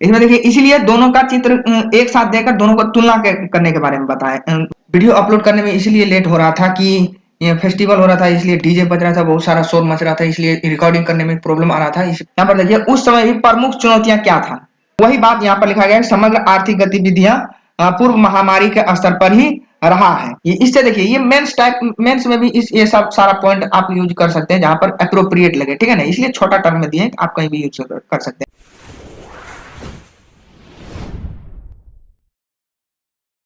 इसमें देखिए इसीलिए दोनों का चित्र एक साथ देकर दोनों को तुलना करने के बारे में बताएं। वीडियो अपलोड करने में इसलिए लेट हो रहा था कि ये फेस्टिवल हो रहा था, इसलिए डीजे बज रहा था, बहुत सारा शोर मच रहा था, इसलिए रिकॉर्डिंग करने में प्रॉब्लम आ रहा था। यहाँ पर देखिए उस समय भी प्रमुख चुनौतियां क्या था, वही बात यहाँ पर लिखा गया है। समग्र आर्थिक गतिविधियां पूर्व महामारी के स्तर पर ही रहा है। ये इससे देखिए ये मेंस में भी इस ये सब सारा पॉइंट आप यूज कर सकते हैं जहां पर अप्रोप्रिएट लगे, ठीक है ना। इसलिए छोटा टर्म में दिए, आप कहीं भी यूज कर सकते हैं।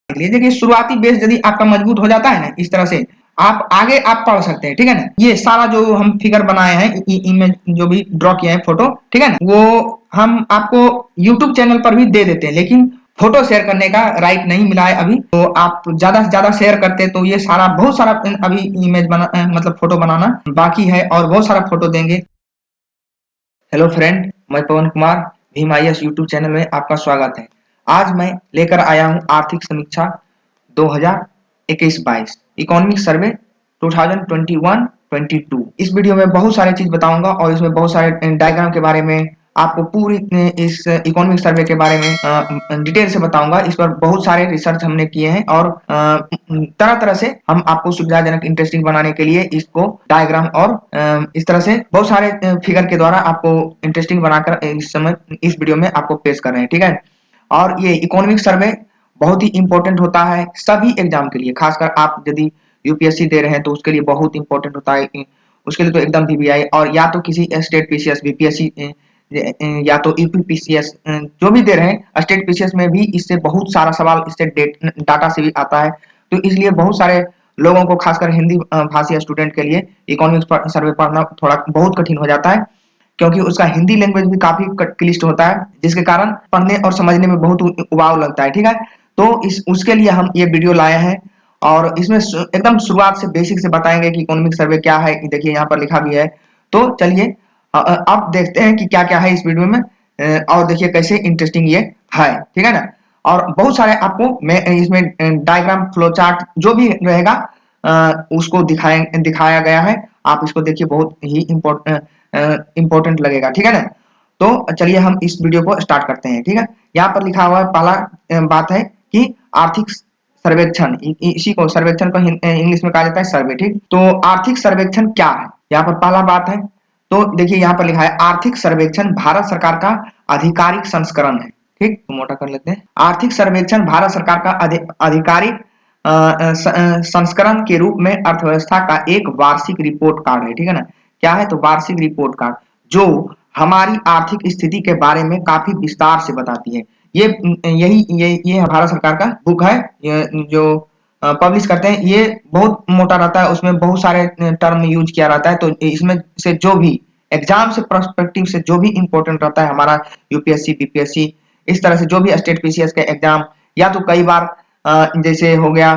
देखिए शुरुआती बेस यदि आपका मजबूत हो जाता है ना, इस तरह से आप आगे आप पढ़ सकते हैं, ठीक है ना। ये सारा जो हम फिगर बनाए हैं, इमेज जो भी ड्रॉ किया है, फोटो, ठीक है ना, वो हम आपको यूट्यूब चैनल पर भी दे देते हैं, लेकिन फोटो शेयर करने का राइट नहीं मिला है अभी। तो आप ज्यादा से ज्यादा शेयर करते तो ये सारा बहुत सारा अभी इमेज बना मतलब फोटो बनाना बाकी है, और बहुत सारा फोटो देंगे। हेलो फ्रेंड, मैं Pavan Kumar, Bhim IAS YouTube channel में आपका स्वागत है। आज मैं लेकर आया हूं आर्थिक समीक्षा 2021-22 इकोनॉमिक सर्वे 2021-22। इस वीडियो में बहुत सारे चीज बताऊंगा और इसमें बहुत सारे डायग्राम के बारे में, आपको पूरी इस इकोनॉमिक सर्वे के बारे में डिटेल से बताऊंगा। इस पर बहुत सारे रिसर्च हमने किए हैं और तरह तरह से हम आपको सुविधाजनक इंटरेस्टिंग बनाने के लिए इसको डायग्राम और इस तरह से बहुत सारे फिगर के द्वारा आपको इंटरेस्टिंग बनाकर इस समय इस वीडियो में आपको पेश कर रहे हैं, ठीक है। और ये इकोनॉमिक सर्वे बहुत ही इंपॉर्टेंट होता है सभी एग्जाम के लिए, खासकर आप यदि यूपीएससी दे रहे हैं तो उसके लिए बहुत इंपॉर्टेंट होता है। उसके लिए तो एकदम वीवीआई, और या तो किसी स्टेट पीसीएस बीपीएससी या तो यूपीपीसीएस जो भी दे रहे हैं, स्टेट पीसीएस में भी इससे बहुत सारा सवाल स्टेट डाटा से भी आता है। तो इसलिए बहुत सारे लोगों को, खासकर हिंदी भाषी स्टूडेंट के लिए इकोनॉमिक सर्वे पढ़ना थोड़ा बहुत कठिन हो जाता है, क्योंकि उसका हिंदी लैंग्वेज भी काफी क्लिष्ट होता है, जिसके कारण पढ़ने और समझने में बहुत उबाऊ लगता है, ठीक है। तो इस उसके लिए हम ये वीडियो लाए हैं, और इसमें एकदम शुरुआत से बेसिक से बताएंगे कि इकोनॉमिक सर्वे क्या है। देखिए यहाँ पर लिखा भी है, तो चलिए अब देखते हैं कि क्या क्या है इस वीडियो में, और देखिए कैसे इंटरेस्टिंग ये है, ठीक है ना। और बहुत सारे आपको मैं इसमें डायग्राम, फ्लो चार्ट जो भी रहेगा उसको दिखाया गया है। आप इसको देखिए, बहुत ही इंपॉर्टेंट लगेगा, ठीक है ना। तो चलिए हम इस वीडियो को स्टार्ट करते हैं, ठीक है। यहाँ पर लिखा हुआ है, पहला बात है कि आर्थिक सर्वेक्षण, इसी को सर्वेक्षण को इंग्लिश में कहा जाता है सर्वे, ठीक। तो आर्थिक सर्वेक्षण क्या है, यहाँ पर पहला बात है। तो देखिए यहाँ पर लिखा है, आर्थिक सर्वेक्षण भारत सरकार का आधिकारिक संस्करण है, ठीक। तो मोटा कर लेते हैं। आर्थिक सर्वेक्षण भारत सरकार का आधिकारिक संस्करण के रूप में अर्थव्यवस्था का एक वार्षिक रिपोर्ट कार्ड है, ठीक है ना। क्या है, तो वार्षिक रिपोर्ट कार्ड, जो हमारी आर्थिक स्थिति के बारे में काफी विस्तार से बताती है। ये भारत सरकार का बुक है, जो पब्लिश करते हैं। ये बहुत मोटा रहता है, उसमें बहुत सारे टर्म यूज किया रहता है। तो इसमें से जो भी एग्जाम से पर्सपेक्टिव से जो भी इंपॉर्टेंट रहता है हमारा यूपीएससी बीपीएससी, इस तरह से जो भी स्टेट पीसीएस के एग्जाम, या तो कई बार जैसे हो गया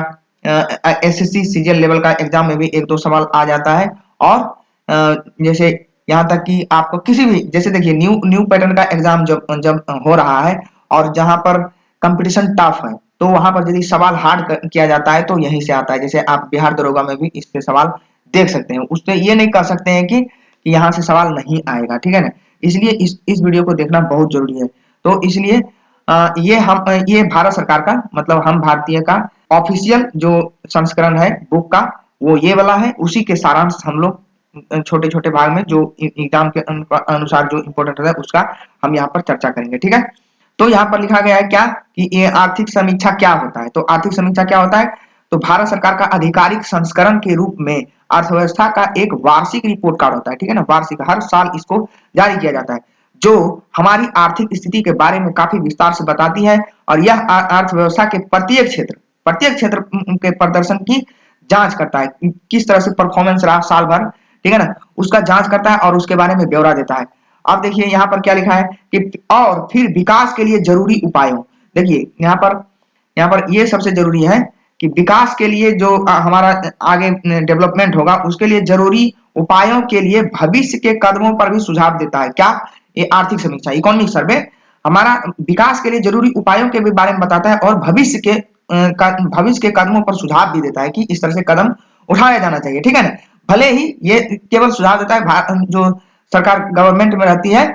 एसएससी सीजीएल लेवल का एग्जाम में भी एक दो सवाल आ जाता है। और जैसे यहाँ तक कि आपको किसी भी, जैसे देखिए न्यू पैटर्न का एग्जाम जब जब हो रहा है और जहां पर कंपटीशन टफ है, तो वहां पर यदि सवाल हार्ड किया जाता है तो यहीं से आता है। जैसे आप बिहार दरोगा में भी इस पे सवाल देख सकते हैं, उससे ये नहीं कह सकते हैं कि यहाँ से सवाल नहीं आएगा, ठीक है ना। इसलिए इस वीडियो को देखना बहुत जरूरी है। तो इसलिए ये भारत सरकार का, मतलब हम भारतीय का ऑफिशियल जो संस्करण है बुक का, वो ये वाला है। उसी के सारांश हम लोग छोटे छोटे भाग में जो एग्जाम के अनुसार जो इंपॉर्टेंट है उसका हम यहाँ पर चर्चा करेंगे, ठीक है। तो यहाँ पर लिखा गया है क्या, कि ये आर्थिक समीक्षा क्या होता है। तो आर्थिक समीक्षा क्या होता है, तो भारत सरकार का आधिकारिक संस्करण के रूप में अर्थव्यवस्था का एक वार्षिक रिपोर्ट कार्ड होता है, ठीक है ना। वार्षिक, हर साल इसको जारी किया जाता है, जो हमारी आर्थिक स्थिति के बारे में काफी विस्तार से बताती है। और यह अर्थव्यवस्था के प्रत्येक क्षेत्र के प्रदर्शन की जांच करता है, किस तरह से परफॉर्मेंस रहा साल भर, ठीक है ना, उसका जांच करता है और उसके बारे में ब्यौरा देता है। अब देखिए यहाँ पर क्या लिखा है कि और फिर विकास के लिए जरूरी उपायों, देखिए यहाँ पर ये सबसे जरूरी है कि विकास के लिए जो हमारा आगे डेवलपमेंट होगा, उसके लिए जरूरी उपायों के लिए भविष्य के कदमों पर भी सुझाव देता है। क्या, ये आर्थिक समीक्षा, इकोनॉमिक सर्वे हमारा विकास के लिए जरूरी उपायों के भी बारे में बताता है, और भविष्य के कदमों पर सुझाव भी देता है कि इस तरह से कदम उठाया जाना चाहिए, ठीक है ना। भले ही ये केवल सुझाव देता है, जो सरकार गवर्नमेंट में रहती है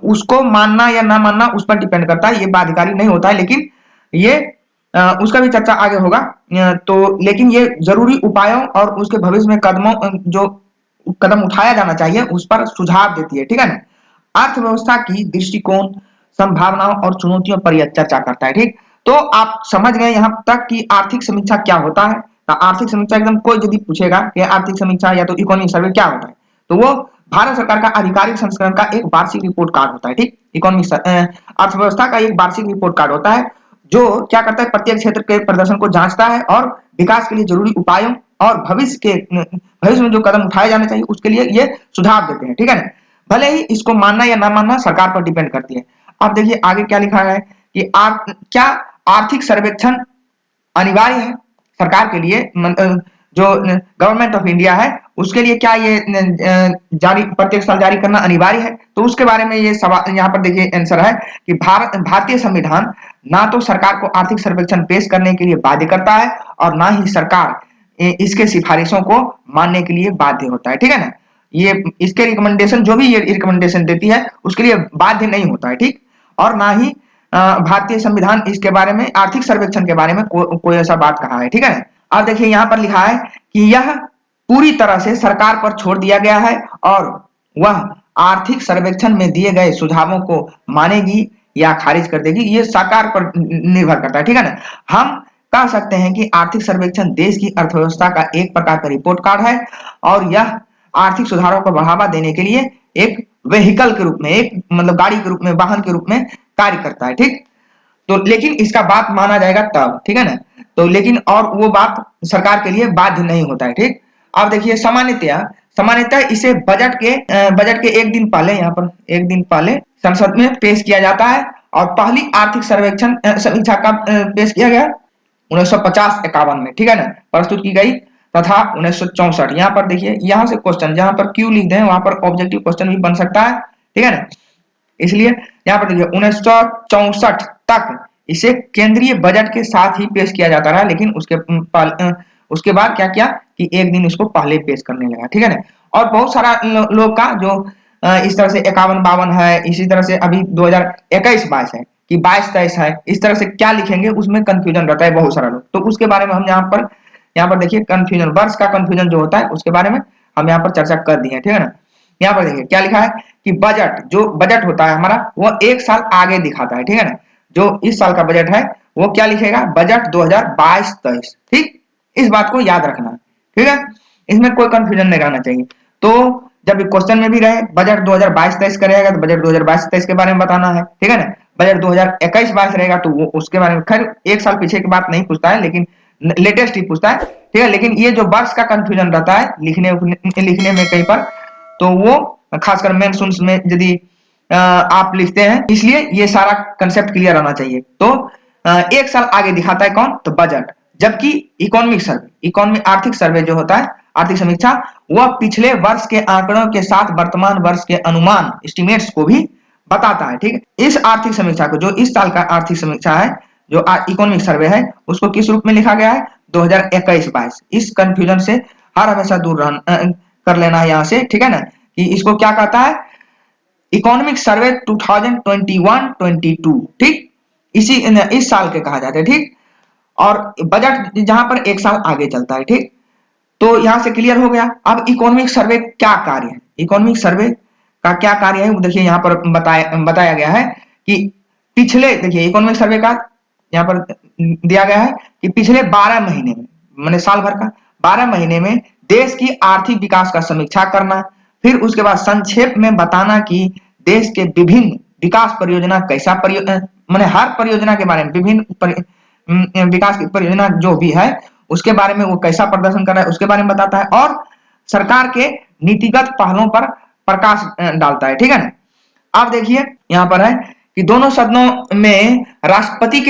उसको मानना या ना मानना उस पर डिपेंड करता है, ये बाध्यकारी नहीं होता है, लेकिन ये उसका भी चर्चा आगे होगा। तो लेकिन ये जरूरी उपायों और उसके भविष्य में कदमों जो कदम उठाया जाना चाहिए उस पर सुझाव देती है, ठीक है ना। अर्थव्यवस्था की दृष्टिकोण, संभावनाओं और चुनौतियों पर यह चर्चा करता है, ठीक। तो आप समझ गए यहाँ तक कि आर्थिक समीक्षा क्या होता है। तो आर्थिक समीक्षा एकदम कोई यदि पूछेगा कि आर्थिक समीक्षा या तो इकोनॉमिक सर्वे क्या होता है, तो वो भारत सरकार का आधिकारिक संस्करण का एक वार्षिक रिपोर्ट कार्ड होता है, ठीक। इकोनॉमिक अर्थव्यवस्था का एक वार्षिक रिपोर्ट कार्ड होता है जो क्या करता है, प्रत्येक क्षेत्र के प्रदर्शन को जांचता है और विकास के लिए जरूरी उपायों और भविष्य में जो कदम उठाए जाने चाहिए उसके लिए ये सुझाव देते हैं, ठीक है ना। भले ही इसको मानना या ना मानना सरकार पर डिपेंड करती है। अब देखिए आगे क्या लिखा है कि क्या आर्थिक सर्वेक्षण अनिवार्य है सरकार के लिए, जो गवर्नमेंट ऑफ इंडिया है उसके लिए क्या ये जारी प्रत्येक साल जारी करना अनिवार्य है। तो उसके बारे में ये सवाल यहाँ पर देखिए आंसर है कि भारतीय संविधान ना तो सरकार को आर्थिक सर्वेक्षण पेश करने के लिए बाध्य करता है और ना ही सरकार इसके सिफारिशों को मानने के लिए बाध्य होता है, ठीक है ना। ये इसके रिकमेंडेशन जो भी ये रिकमेंडेशन देती है उसके लिए बाध्य नहीं होता है, ठीक। और ना ही भारतीय संविधान इसके बारे में आर्थिक सर्वेक्षण के बारे में कोई ऐसा बात कहा है, ठीक है। अब देखिए यहाँ पर लिखा है कि यह पूरी तरह से सरकार पर छोड़ दिया गया है और वह आर्थिक सर्वेक्षण में दिए गए सुझावों को मानेगी या खारिज कर देगी, ये सरकार पर निर्भर करता है, ठीक है ना। हम कह सकते हैं कि आर्थिक सर्वेक्षण देश की अर्थव्यवस्था का एक प्रकार का रिपोर्ट कार्ड है और यह आर्थिक सुधारों को बढ़ावा देने के लिए एक वेहिकल के रूप में, एक मतलब गाड़ी के रूप में, वाहन के रूप में कार्य करता है, ठीक। तो लेकिन इसका बात माना जाएगा तब, ठीक है ना। तो लेकिन और वो बात सरकार के लिए बाध्य नहीं होता है, ठीक। अब देखिए सामान्यतः इसे बजट के एक दिन पहले, यहाँ पर एक दिन पहले संसद में पेश किया जाता है और पहली आर्थिक सर्वेक्षण समीक्षा कब पेश किया गया, 1950-51 में, ठीक है ना, प्रस्तुत की गई तथा 1964। यहाँ पर देखिए, यहाँ से क्वेश्चन जहां पर क्यू लिख दें वहां पर ऑब्जेक्टिव क्वेश्चन भी बन सकता है, ठीक है ना। इसलिए यहाँ पर देखिए 1964 तक इसे केंद्रीय बजट के साथ ही पेश किया जाता रहा, लेकिन उसके बाद क्या किया कि एक दिन इसको पहले पेश करने लगा, ठीक है ना। और बहुत सारा लोग का जो इस तरह से 51-52 है, इसी तरह से अभी 2021-22 है कि 22-23 है, इस तरह से क्या लिखेंगे उसमें कंफ्यूजन रहता है बहुत सारा लोग। तो उसके बारे में हम यहाँ पर देखिए कंफ्यूजन, वर्ष का कंफ्यूजन जो होता है उसके बारे में हम यहाँ पर चर्चा कर दी है, ठीक है ना। यहाँ पर देखिए क्या लिखा है कि जो बजट होता है हमारा वो एक साल आगे दिखाता है, ठीक है ना। जो इस साल का बजट है वो क्या लिखेगा, बजट 2022-23, ठीक। इस बात को याद रखना, ठीक है। इसमें कोई कंफ्यूजन नहीं रहना चाहिए। तो जब क्वेश्चन में भी रहे बजट 2022-23 करेगा तो बजट 2022-23 के बारे में बताना है, ठीक है ना। बजट 2021-22 रहेगा तो वो उसके बारे में, खैर एक साल पीछे की बात नहीं पूछता है लेकिन लेटेस्ट ही पूछता है, ठीक है। लेकिन ये जो वर्ष का कंफ्यूजन रहता है लिखने में कहीं पर, तो वो खासकर मेंशन्स में यदि आप लिखते हैं, इसलिए ये सारा कंसेप्ट क्लियर रहना चाहिए। तो एक साल आगे दिखाता है कौन, तो बजट। जबकि इकोनॉमिक आर्थिक सर्वे जो होता है, आर्थिक समीक्षा, वह पिछले वर्ष के आंकड़ों के साथ वर्तमान वर्ष के अनुमान एस्टिमेट्स को भी बताता है, ठीक है। इस आर्थिक समीक्षा को, जो इस साल का आर्थिक समीक्षा है, जो इकोनॉमिक सर्वे है, उसको किस रूप में लिखा गया है, 2021-22। इस कंफ्यूजन से हर हमेशा दूर कर लेना है यहाँ से, ठीक है ना, कि इसको क्या कहता है, इकोनॉमिक सर्वे 2021-22, ठीक। इस साल के कहा जाता है, ठीक। और बजट जहां पर एक साल आगे चलता है, ठीक। तो यहां से क्लियर हो गया। अब इकोनॉमिक सर्वे क्या कार्य है, इकोनॉमिक सर्वे का क्या कार्य है वो देखिए यहाँ पर बताया गया है कि पिछले, देखिए इकोनॉमिक सर्वे का यहाँ पर दिया गया है कि पिछले 12 महीने में, मैंने साल भर का 12 महीने में देश की आर्थिक विकास का समीक्षा करना, फिर उसके बाद संक्षेप में बताना कि देश के विभिन्न विकास परियोजना कैसा मैंने हर परियोजना के बारे में, विभिन्न विकास की परियोजना जो भी है उसके बारे में वो कैसा प्रदर्शन कर रहा है उसके बारे में बताता है और सरकार के नीतिगत पहलों पर प्रकाश डालता है, ठीक है ना। अब देखिए यहाँ पर है कि दोनों सदनों में राष्ट्रपति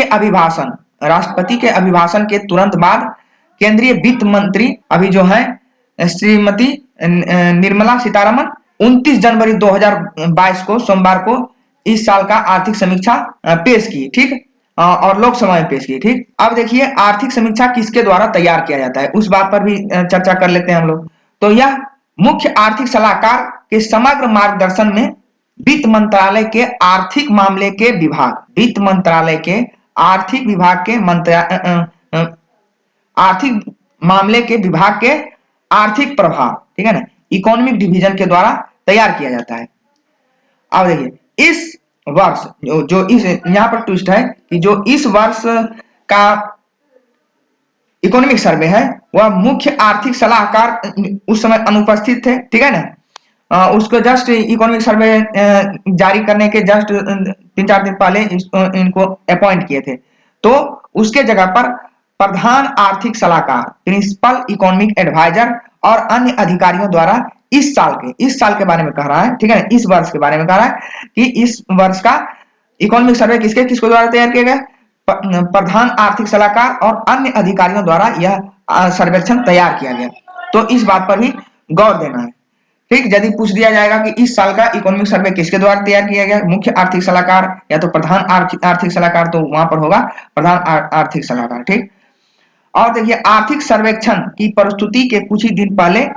के अभिभाषण के तुरंत बाद केंद्रीय वित्त मंत्री अभी जो है श्रीमती निर्मला सीतारमन 29 जनवरी 2022 को सोमवार को इस साल का आर्थिक समीक्षा पेश की, ठीक। और लोकसभा में पेश की, ठीक। अब देखिए आर्थिक समीक्षा किसके द्वारा तैयार किया जाता है उस बात पर भी चर्चा कर लेते हैं हम लोग। तो यह मुख्य आर्थिक सलाहकार के समग्र मार्गदर्शन में वित्त मंत्रालय के आर्थिक मामले के विभाग, वित्त मंत्रालय के आर्थिक विभाग के आर्थिक मामले के विभाग के आर्थिक प्रभाव, ठीक है ना, इकोनॉमिक डिवीजन के द्वारा तैयार किया जाता है। अब देखिए इस वर्ष जो इस यहाँ पर ट्विस्ट है कि जो इस वर्ष का इकोनॉमिक सर्वे है वह मुख्य आर्थिक सलाहकार उस समय अनुपस्थित थे, ठीक है ना। उसको जस्ट इकोनॉमिक सर्वे जारी करने के जस्ट 3-4 दिन पहले इनको अपॉइंट किए थे, तो उसके जगह पर प्रधान आर्थिक सलाहकार, प्रिंसिपल इकोनॉमिक एडवाइजर और अन्य अधिकारियों द्वारा इस साल के बारे में कह रहा है, ठीक है, इस वर्ष के बारे में कह रहा है कि इस वर्ष का इकोनॉमिक सर्वे किसको द्वारा तैयार किया गया, प्रधान आर्थिक सलाहकार और अन्य अधिकारियों द्वारा यह सर्वेक्षण तैयार किया गया। तो इस बात पर भी गौर देना है, ठीक। यदि पूछ दिया जाएगा कि इस साल का इकोनॉमिक सर्वे किसके द्वारा तैयार किया गया, मुख्य आर्थिक सलाहकार या तो प्रधान आर्थिक सलाहकार, तो वहां पर होगा प्रधान आर्थिक सलाहकार, ठीक। और देखिए आर्थिक सर्वेक्षण की प्रस्तुति के कुछ ही दिन पहले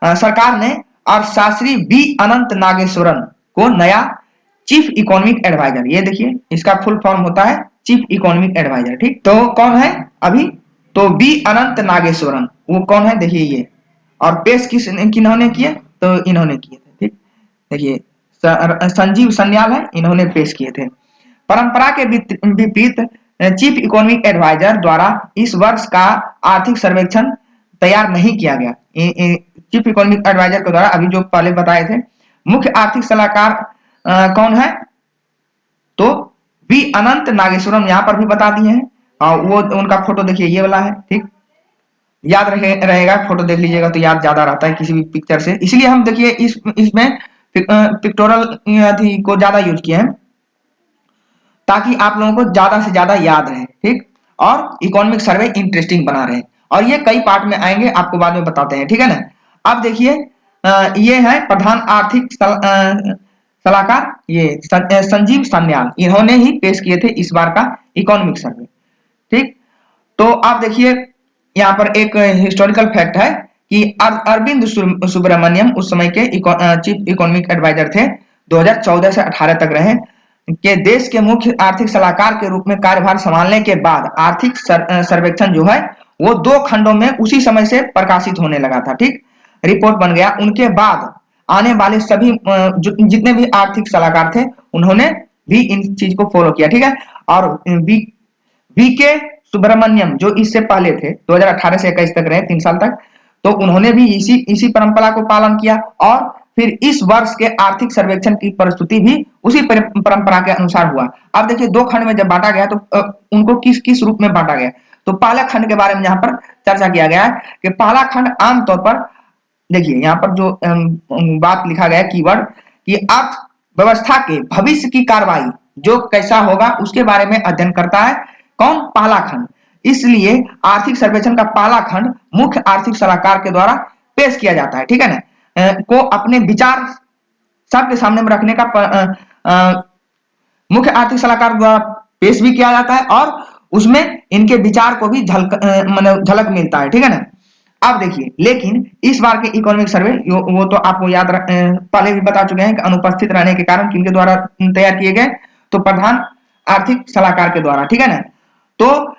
सरकार ने अर्थशास्त्री बी अनंत नागेश्वरन को नया चीफ इकोनॉमिक एडवाइजर, ये देखिए इसका फुल फॉर्म होता है चीफ इकोनॉमिक एडवाइजर, ठीक। तो कौन है अभी, तो बी अनंत नागेश्वरन, वो कौन है देखिए ये, और पेश किन्होंने किए, तो इन्होंने किए थे, ठीक। देखिए संजीव सन्याल है, इन्होंने पेश किए थे। परंपरा के विपरीत चीफ इकोनॉमिक एडवाइजर द्वारा इस वर्ष का आर्थिक सर्वेक्षण तैयार नहीं किया गया। चीफ इकोनॉमिक एडवाइजर के द्वारा अभी जो पहले बताए थे, मुख्य आर्थिक सलाहकार कौन है, तो वी अनंत नागेश्वरम यहाँ पर भी बता दिए हैं, और वो उनका फोटो देखिए ये वाला है, ठीक। याद रहेगा, फोटो देख लीजिएगा तो याद ज्यादा रहता है किसी भी पिक्चर से, इसलिए हम देखिए इसमें पिक्टोरल को ज्यादा यूज किए हैं ताकि आप लोगों को ज्यादा से ज्यादा याद रहे, ठीक, और इकोनॉमिक सर्वे इंटरेस्टिंग बना रहे। और ये कई पार्ट में आएंगे, आपको बाद में बताते हैं, ठीक है ना। अब देखिए ये है प्रधान आर्थिक सलाहकार, ये संजीव सान्याल, इन्होंने ही पेश किए थे इस बार का इकोनॉमिक सर्वे, ठीक। तो आप देखिए यहाँ पर एक हिस्टोरिकल फैक्ट है कि अरविंद सुब्रमण्यम उस समय के चीफ इकोनॉमिक एडवाइजर थे, 2014 से 18 तक रहे, के देश के मुख्य आर्थिक सलाहकार के रूप में कार्यभार संभालने के बाद आर्थिक सर्वेक्षण जो है वो 2 खंडों में उसी समय से प्रकाशित होने लगा था, ठीक। रिपोर्ट बन गया, उनके बाद आने वाले सभी जितने भी आर्थिक सलाहकार थे उन्होंने भी इन चीज को फॉलो किया, ठीक है। और वी के सुब्रमण्यम जो इससे पहले थे, 2018 से 21 तक रहे, 3 साल तक, तो उन्होंने भी इसी परंपरा को पालन किया, और फिर इस वर्ष के आर्थिक सर्वेक्षण की प्रस्तुति भी उसी परंपरा के अनुसार हुआ। अब देखिए 2 खंड में जब बांटा गया तो उनको किस रूप में बांटा गया, तो पहला खंड के बारे में यहाँ पर चर्चा किया गया है कि पहला खंड आमतौर पर देखिए यहाँ पर जो बात लिखा गया कीवर्ड कि अर्थव्यवस्था के भविष्य की कार्रवाई जो कैसा होगा उसके बारे में अध्ययन करता है कौन, पहला खंड। इसलिए आर्थिक सर्वेक्षण का पहला खंड मुख्य आर्थिक सलाहकार के द्वारा पेश किया जाता है, ठीक है ना, को अपने विचार सबके सामने में रखने का मुख्य आर्थिक सलाहकार द्वारा पेश भी किया जाता है, और उसमें इनके विचार को भी झलक मिलता है, ठीक है ना। अब देखिए लेकिन इस बार के इकोनॉमिक सर्वे वो तो आपको याद पहले भी बता चुके हैं कि अनुपस्थित रहने के कारण किनके द्वारा तैयार किए गए, तो प्रधान आर्थिक सलाहकार के द्वारा, ठीक है ना। तो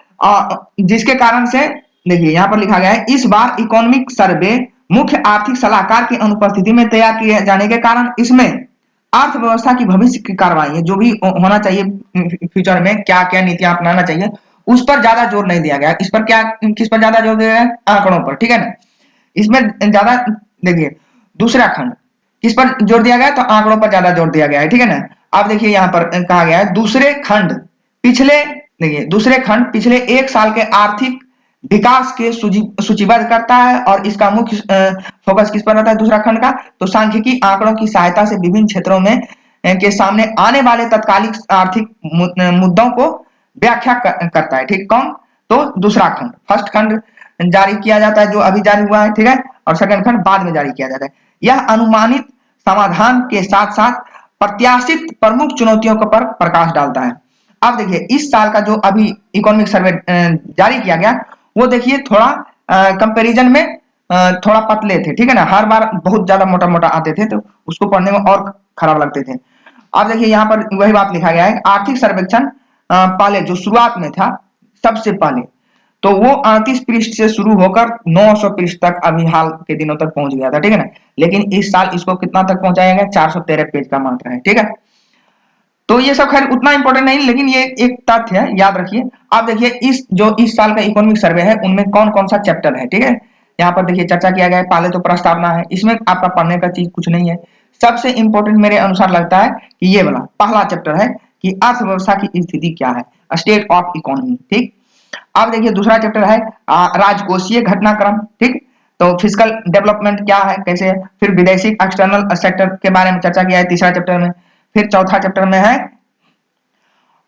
जिसके कारण से देखिए यहाँ पर लिखा गया है इस बार इकोनॉमिक सर्वे मुख्य आर्थिक सलाहकार की अनुपस्थिति में तैयार किए जाने के कारण इसमें अर्थव्यवस्था की भविष्य की कार्रवाई जो भी होना चाहिए फ्यूचर में, क्या क्या नीतियां अपनाना चाहिए, उस पर ज्यादा जोर नहीं दिया गया। इस पर क्या, किस पर ज्यादा जोर दिया गया, आंकड़ों पर, ठीक है ना। इसमें ज्यादा देखिए दूसरा खंड किस पर जोर दिया गया, तो आंकड़ों पर ज्यादा जोर दिया गया है, ठीक है ना। अब देखिए यहाँ पर कहा गया है दूसरे खंड पिछले 1 साल के आर्थिक विकास के सूचीबद्ध करता है, और इसका मुख्य फोकस किस पर रहता है दूसरा खंड का, तो सांख्यिकी आंकड़ों की सहायता से विभिन्न क्षेत्रों में के सामने आने वाले तत्कालिक आर्थिक मुद्दों को व्याख्या करता है, ठीक। कौन, तो दूसरा खंड, फर्स्ट खंड जारी किया जाता है जो अभी जारी हुआ है, ठीक है, और सेकंड खंड बाद में जारी किया जाता है। यह अनुमानित समाधान के साथ साथ प्रत्याशित प्रमुख चुनौतियों पर प्रकाश डालता है। अब देखिए इस साल का जो अभी इकोनॉमिक सर्वे जारी किया गया वो देखिए थोड़ा कंपैरिजन में थोड़ा पतले थे, ठीक है ना, हर बार बहुत ज्यादा मोटा मोटा आते थे, तो उसको पढ़ने में और खराब लगते थे। अब देखिए यहाँ पर वही बात लिखा गया है, आर्थिक सर्वेक्षण पहले जो शुरुआत में था सबसे पहले, तो वो 38 पृष्ठ से शुरू होकर 900 पृष्ठ तक अभी हाल के दिनों तक पहुंच गया था, ठीक है ना। लेकिन इस साल इसको कितना तक पहुंचाया गया, 413 पेज का मात्र है, ठीक है। तो ये सब खैर उतना इंपॉर्टेंट नहीं, लेकिन ये एक तथ्य है, याद रखिए। आप देखिए इस साल का इकोनॉमिक सर्वे है, उनमें कौन कौन सा चैप्टर है, ठीक है। यहाँ पर देखिए चर्चा किया गया है, पहले तो प्रस्तावना है, इसमें आपका पढ़ने का चीज कुछ नहीं है। सबसे इंपॉर्टेंट मेरे अनुसार लगता है कि ये वाला पहला चैप्टर है कि अर्थव्यवस्था की स्थिति क्या है, स्टेट ऑफ इकोनॉमी, ठीक। अब देखिए दूसरा चैप्टर है राजकोषीय घटनाक्रम, ठीक। तो फिजिकल डेवलपमेंट क्या है, कैसे है। फिर विदेशी एक्सटर्नल सेक्टर के बारे में चर्चा किया है तीसरा चैप्टर में। फिर चौथा चैप्टर में है,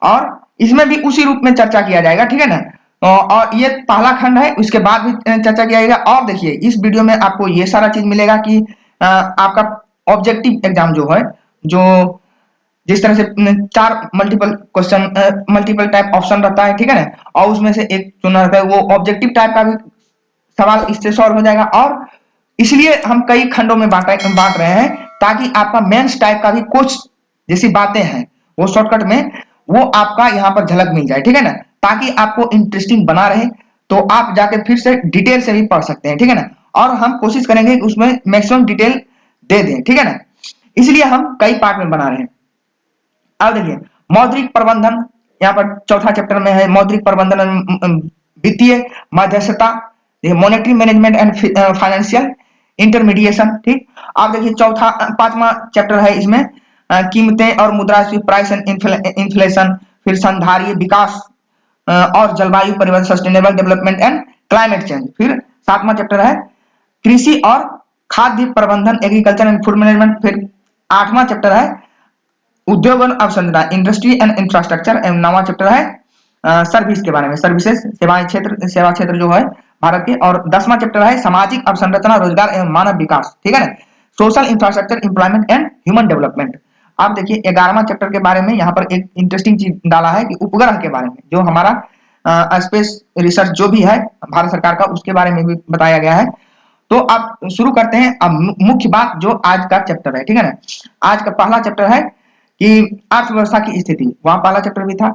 और इसमें भी उसी रूप में चर्चा किया जाएगा, ठीक है ना। और ये पहला खंड है, उसके बाद भी चर्चा किया जाएगा। और देखिए इस वीडियो में आपको ये सारा चीज मिलेगा कि आपका ऑब्जेक्टिव एग्जाम जो है, जो जिस तरह से 4 multiple question multiple type option रहता है, ठीक है ना, और उसमें से एक चुना रहता है, वो ऑब्जेक्टिव टाइप का भी सवाल इससे सॉल्व हो जाएगा। और इसलिए हम कई खंडों में बांट रहे हैं, ताकि आपका मेंस टाइप का भी कुछ जैसी बातें हैं वो शॉर्टकट में वो आपका यहाँ पर झलक मिल जाए, ठीक है ना, ताकि आपको इंटरेस्टिंग बना रहे। तो आप जाके फिर से डिटेल से भी पढ़ सकते हैं, ठीक है ना। और हम कोशिश करेंगे कि उसमें मैक्सिमम डिटेल दे दें, ठीक है ना। इसलिए हम कई पार्ट में बना रहे हैं। अब देखिए मौद्रिक प्रबंधन, यहाँ पर चौथा चैप्टर में है मौद्रिक प्रबंधन, वित्तीय मध्यस्थता, monetary management and financial intermediation, ठीक। अब देखिए चौथा पांचवा चैप्टर है इसमें कीमतें और मुद्रास्फीति, प्राइस एंड इन्फ्लेशन। फिर संधारणीय विकास और जलवायु परिवर्तन, sustainable development and climate change. फिर सातवां चैप्टर है कृषि और खाद्य प्रबंधन, एग्रीकल्चर एंड फूड मैनेजमेंट। फिर आठवां चैप्टर है उद्योग और अवसंरचना, इंडस्ट्री एंड इंफ्रास्ट्रक्चर। एवं नवा चैप्टर है सर्विस के बारे में, सर्विसेज, सेवाएं क्षेत्र, सेवा क्षेत्र जो है भारत के। और 10वां चैप्टर है सामाजिक अवसंरचना, रोजगार एवं मानव विकास, ठीक है ना, social infrastructure, employment and human development. आप देखिए 11वां चैप्टर के बारे में यहाँ पर एक इंटरेस्टिंग चीज डाला है कि उपग्रह के बारे में, जो हमारा स्पेस रिसर्च जो भी है भारत सरकार का, उसके बारे में भी बताया गया है। तो आप शुरू करते हैं। अब मुख्य बात जो आज का चैप्टर है, ठीक है ना, आज का पहला चैप्टर है कि अर्थव्यवस्था की स्थिति, वहां पहला चैप्टर भी था,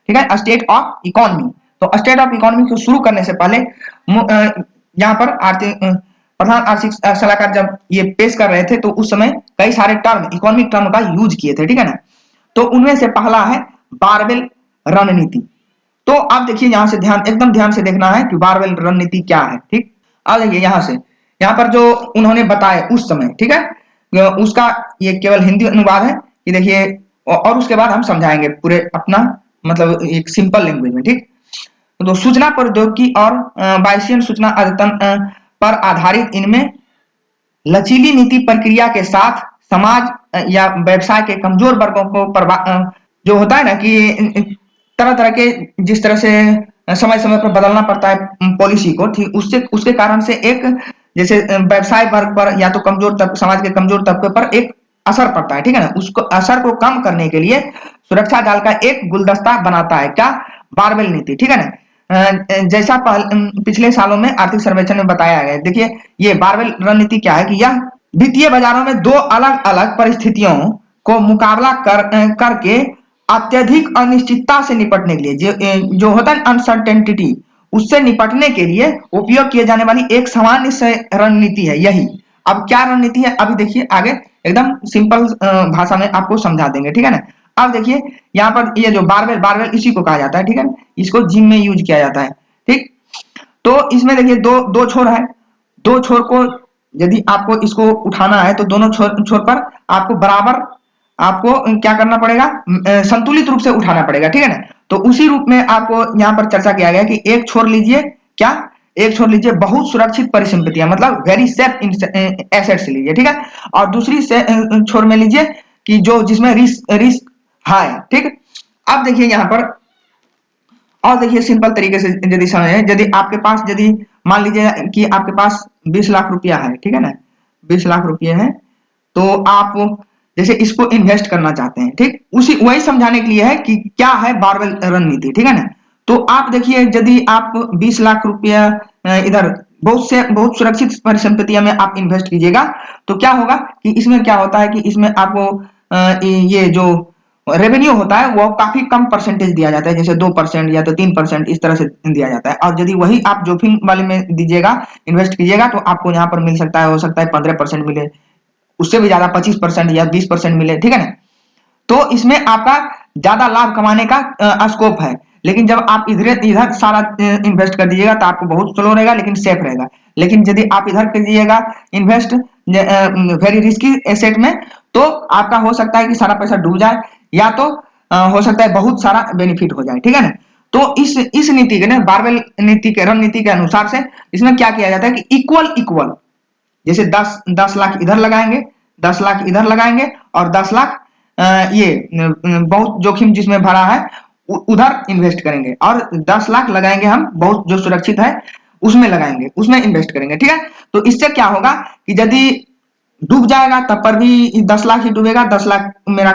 ठीक है, स्टेट ऑफ इकोनॉमी। तो स्टेट ऑफ इकोनॉमी को शुरू करने से पहले यहाँ पर प्रधान आर्थिक सलाहकार जब ये पेश कर रहे थे, तो उस समय कई सारे टर्म, इकोनॉमिक टर्म का यूज किए थे, ठीक है ना। तो उनमें से पहला है बारवेल रणनीति। तो आप देखिए यहाँ से एकदम ध्यान से देखना है कि बारवेल रणनीति क्या है, ठीक। अब देखिए यहाँ पर जो उन्होंने बताया उस समय, ठीक है, उसका ये केवल हिंदी अनुवाद है, ये देखिए। और उसके बाद हम समझाएंगे पूरे अपना मतलब एक सिंपल लैंग्वेज में, ठीक। तो सूचना प्रौद्योगिकी और बायसियन सूचना अद्यतन पर आधारित इनमें लचीली नीति प्रक्रिया के साथ समाज या व्यवसाय के कमजोर वर्गों को जो होता है ना कि तरह तरह के जिस तरह से समय समय पर बदलना पड़ता है पॉलिसी को, ठीक, उससे उसके कारण से एक जैसे व्यवसाय वर्ग पर या तो कमजोर तबके, समाज के कमजोर तबके पर एक असर पड़ता है, ठीक है ना। उसको असर को कम करने के लिए सुरक्षा जाल का एक गुलदस्ता बनाता है क्या, बारवेल नीति, ठीक है ना। जैसा पिछले सालों में आर्थिक सर्वेक्षण में बताया गया है। देखिए ये बारवेल रणनीति क्या है कि यह वित्तीय बाजारों में दो अलग अलग परिस्थितियों को मुकाबला करके अत्यधिक अनिश्चितता से निपटने के लिए, जो होता है अनसर्टेनिटी, उससे निपटने के लिए उपयोग किए जाने वाली एक सामान्य रणनीति है यही। अब क्या रणनीति है, अभी देखिए आगे एकदम सिंपल भाषा में आपको समझा देंगे, ठीक है ना। अब देखिए यहाँ पर ये जो बारवेल, बारवेल इसी को कहा जाता है, ठीक है, इसको जिम में यूज किया जाता है, ठीक। तो इसमें देखिए दो दो छोर है, दो छोर को यदि आपको इसको उठाना है तो दोनों छोर पर आपको बराबर आपको क्या करना पड़ेगा, संतुलित रूप से उठाना पड़ेगा, ठीक है ना। तो उसी रूप में आपको यहाँ पर चर्चा किया गया कि एक छोर लीजिए क्या, एक छोर लीजिए बहुत सुरक्षित परिसंपत्तियां, मतलब वेरी सेफ एसेट्स लीजिए, ठीक है। और दूसरी छोर में लीजिए कि जो जिसमें रिस्क हाई, ठीक। अब देखिए यहाँ पर और देखिए सिंपल तरीके से यदि समझे, यदि आपके पास यदि मान लीजिए कि आपके पास 20 लाख रुपया है, ठीक है ना, 20 लाख रुपये है, तो आप जैसे इसको इन्वेस्ट करना चाहते हैं, ठीक, उसी वही समझाने के लिए है कि क्या है बारवेल रणनीति, ठीक है ना। तो आप देखिए यदि आप 20 लाख रुपया इधर बहुत सुरक्षित परिसंपत्तियों में आप इन्वेस्ट कीजिएगा। तो क्या होगा कि इसमें क्या होता है कि इसमें आपको ये जो रेवेन्यू होता है वो काफी कम परसेंटेज दिया जाता है, जैसे 2% या तो 3% इस तरह से दिया जाता है। और यदि वही आप जोखिम वाले में दीजिएगा, इन्वेस्ट कीजिएगा, तो आपको यहाँ पर मिल सकता है, हो सकता है 15% मिले, उससे भी ज्यादा 25% या 20% मिले, ठीक है ना। तो इसमें आपका ज्यादा लाभ कमाने का स्कोप है। लेकिन जब आप इधर इधर सारा इन्वेस्ट कर दीजिएगा तो आपको बहुत स्लो रहेगा लेकिन सेफ रहेगा। लेकिन यदि आप इधर कीजिएगा इन्वेस्ट वेरी रिस्की एसेट में, तो आपका हो सकता है कि सारा पैसा डूब जाए, या तो हो सकता है बहुत सारा बेनिफिट हो जाए, ठीक है ना। तो इस नीति के ना, बारवेल नीति के, रणनीति के अनुसार से इसमें क्या किया जाता है कि इक्वल इक्वल, जैसे 10 लाख इधर लगाएंगे, 10 लाख इधर लगाएंगे, और 10 लाख ये बहुत जोखिम जिसमें भरा है उधर इन्वेस्ट करेंगे, और 10 लाख लगाएंगे हम बहुत जो सुरक्षित है उसमें लगाएंगे, उसमें इन्वेस्ट करेंगे, ठीक है। तो इससे क्या होगा कि यदि डूब जाएगा तब पर भी 10 लाख ही डूबेगा, 10 लाख मेरा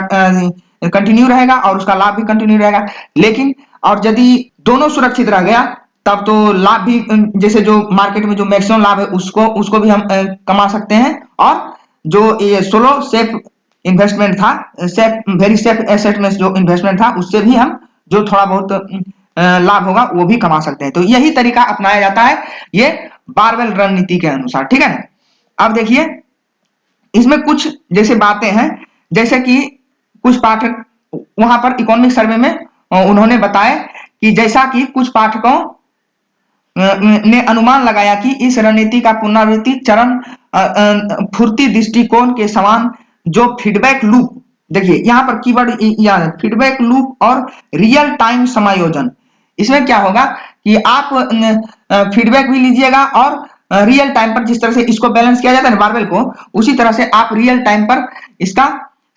कंटिन्यू रहेगा और उसका लाभ भी कंटिन्यू रहेगा। लेकिन और यदि दोनों सुरक्षित रह गया तब तो लाभ भी जैसे जो मार्केट में जो मैक्सिमम लाभ है उसको उसको भी हम कमा सकते हैं, और जो ये सोलो सेफ इन्वेस्टमेंट था, सेफ वेरी सेफ एसेट में जो इन्वेस्टमेंट था उससे भी हम जो थोड़ा बहुत लाभ होगा वो भी कमा सकते हैं। तो यही तरीका अपनाया जाता है ये बारवेल रणनीति के अनुसार, ठीक है ना। अब देखिए इसमें कुछ जैसे बातें हैं, जैसे कि कुछ पाठक वहां पर इकोनॉमिक सर्वे में उन्होंने बताया कि जैसा कि कुछ पाठकों ने अनुमान लगाया कि इस रणनीति का पुनरावृत्ति चरण फुर्ती दृष्टिकोण के समान जो फीडबैक लूप, देखिए यहाँ पर कीवर्ड याद है, फीडबैक लूप और रियल टाइम समायोजन। इसमें क्या होगा कि आप फीडबैक भी लीजिएगा और रियल टाइम पर जिस तरह से इसको बैलेंस किया जाता है ना बारबेल को, उसी तरह से आप रियल टाइम पर इसका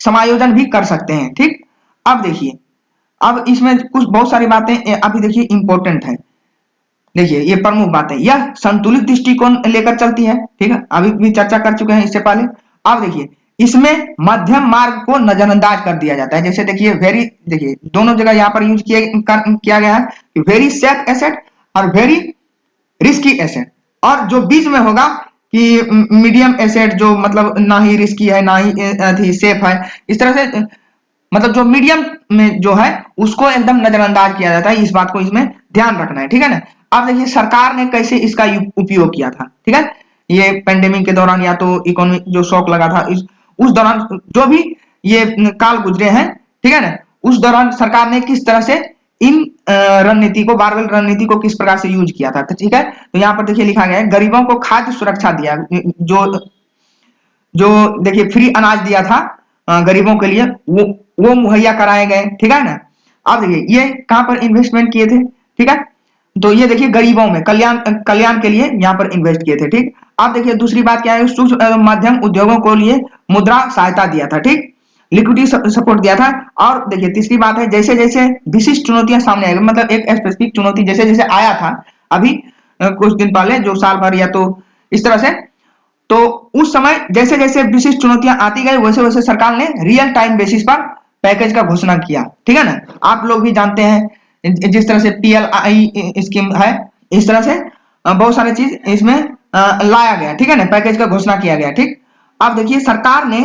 समायोजन भी कर सकते हैं, ठीक। अब देखिए, अब इसमें कुछ बहुत सारी बातें अभी देखिए इंपॉर्टेंट है। देखिए ये प्रमुख बातें, यह संतुलित दृष्टिकोण लेकर चलती है, ठीक है, अभी भी चर्चा कर चुके हैं इससे पहले। अब देखिए इसमें मध्यम मार्ग को नजरअंदाज कर दिया जाता है। जैसे देखिए वेरी, देखिए दोनों जगह यहाँ पर यूज किया गया है वेरी सेफ एसेट और वेरी रिस्की एसेट, और जो बीच में होगा कि मीडियम एसेट जो मतलब ना ही रिस्की है ना ही सेफ है, इस तरह से मतलब जो मीडियम में जो है उसको एकदम नजरअंदाज किया जाता है। इस बात को इसमें ध्यान रखना है, ठीक है ना। अब देखिए सरकार ने कैसे इसका उपयोग किया था, ठीक है, ये पेंडेमिक के दौरान या तो इकोनॉमिक जो शॉक लगा था उस दौरान जो भी ये काल गुजरे हैं, ठीक है ना, उस दौरान सरकार ने किस तरह से इन रणनीति को, बारबेल रणनीति को किस प्रकार से यूज किया था, तो ठीक है। तो यहाँ पर देखिए लिखा गया है गरीबों को खाद्य सुरक्षा दिया, जो जो देखिए फ्री अनाज दिया था गरीबों के लिए, वो मुहैया कराए गए, ठीक है ना। अब देखिए ये कहां पर इन्वेस्टमेंट किए थे, ठीक है, तो ये देखिए गरीबों में कल्याण के लिए यहाँ पर इन्वेस्ट किए थे, ठीक। अब देखिए दूसरी बात क्या है, सूक्ष्म मध्यम उद्योगों को लिए मुद्रा सहायता दिया था, ठीक, लिक्विडिटी सपोर्ट दिया था। और देखिए तीसरी बात है जैसे जैसे विशिष्ट चुनौतियां सामने आएगी, मतलब एक स्पेसिफिक चुनौती जैसे जैसे आया था अभी कुछ दिन पहले, जो साल भर या तो इस तरह से, तो उस समय जैसे जैसे विशिष्ट चुनौतियां आती गई वैसे वैसे सरकार ने रियल टाइम बेसिस पर पैकेज का घोषणा किया, ठीक है ना। आप लोग भी जानते हैं जिस तरह से PLI स्कीम है, इस तरह से बहुत सारी चीज इसमें लाया गया, ठीक है ना, पैकेज का घोषणा किया गया, ठीक। अब देखिए सरकार ने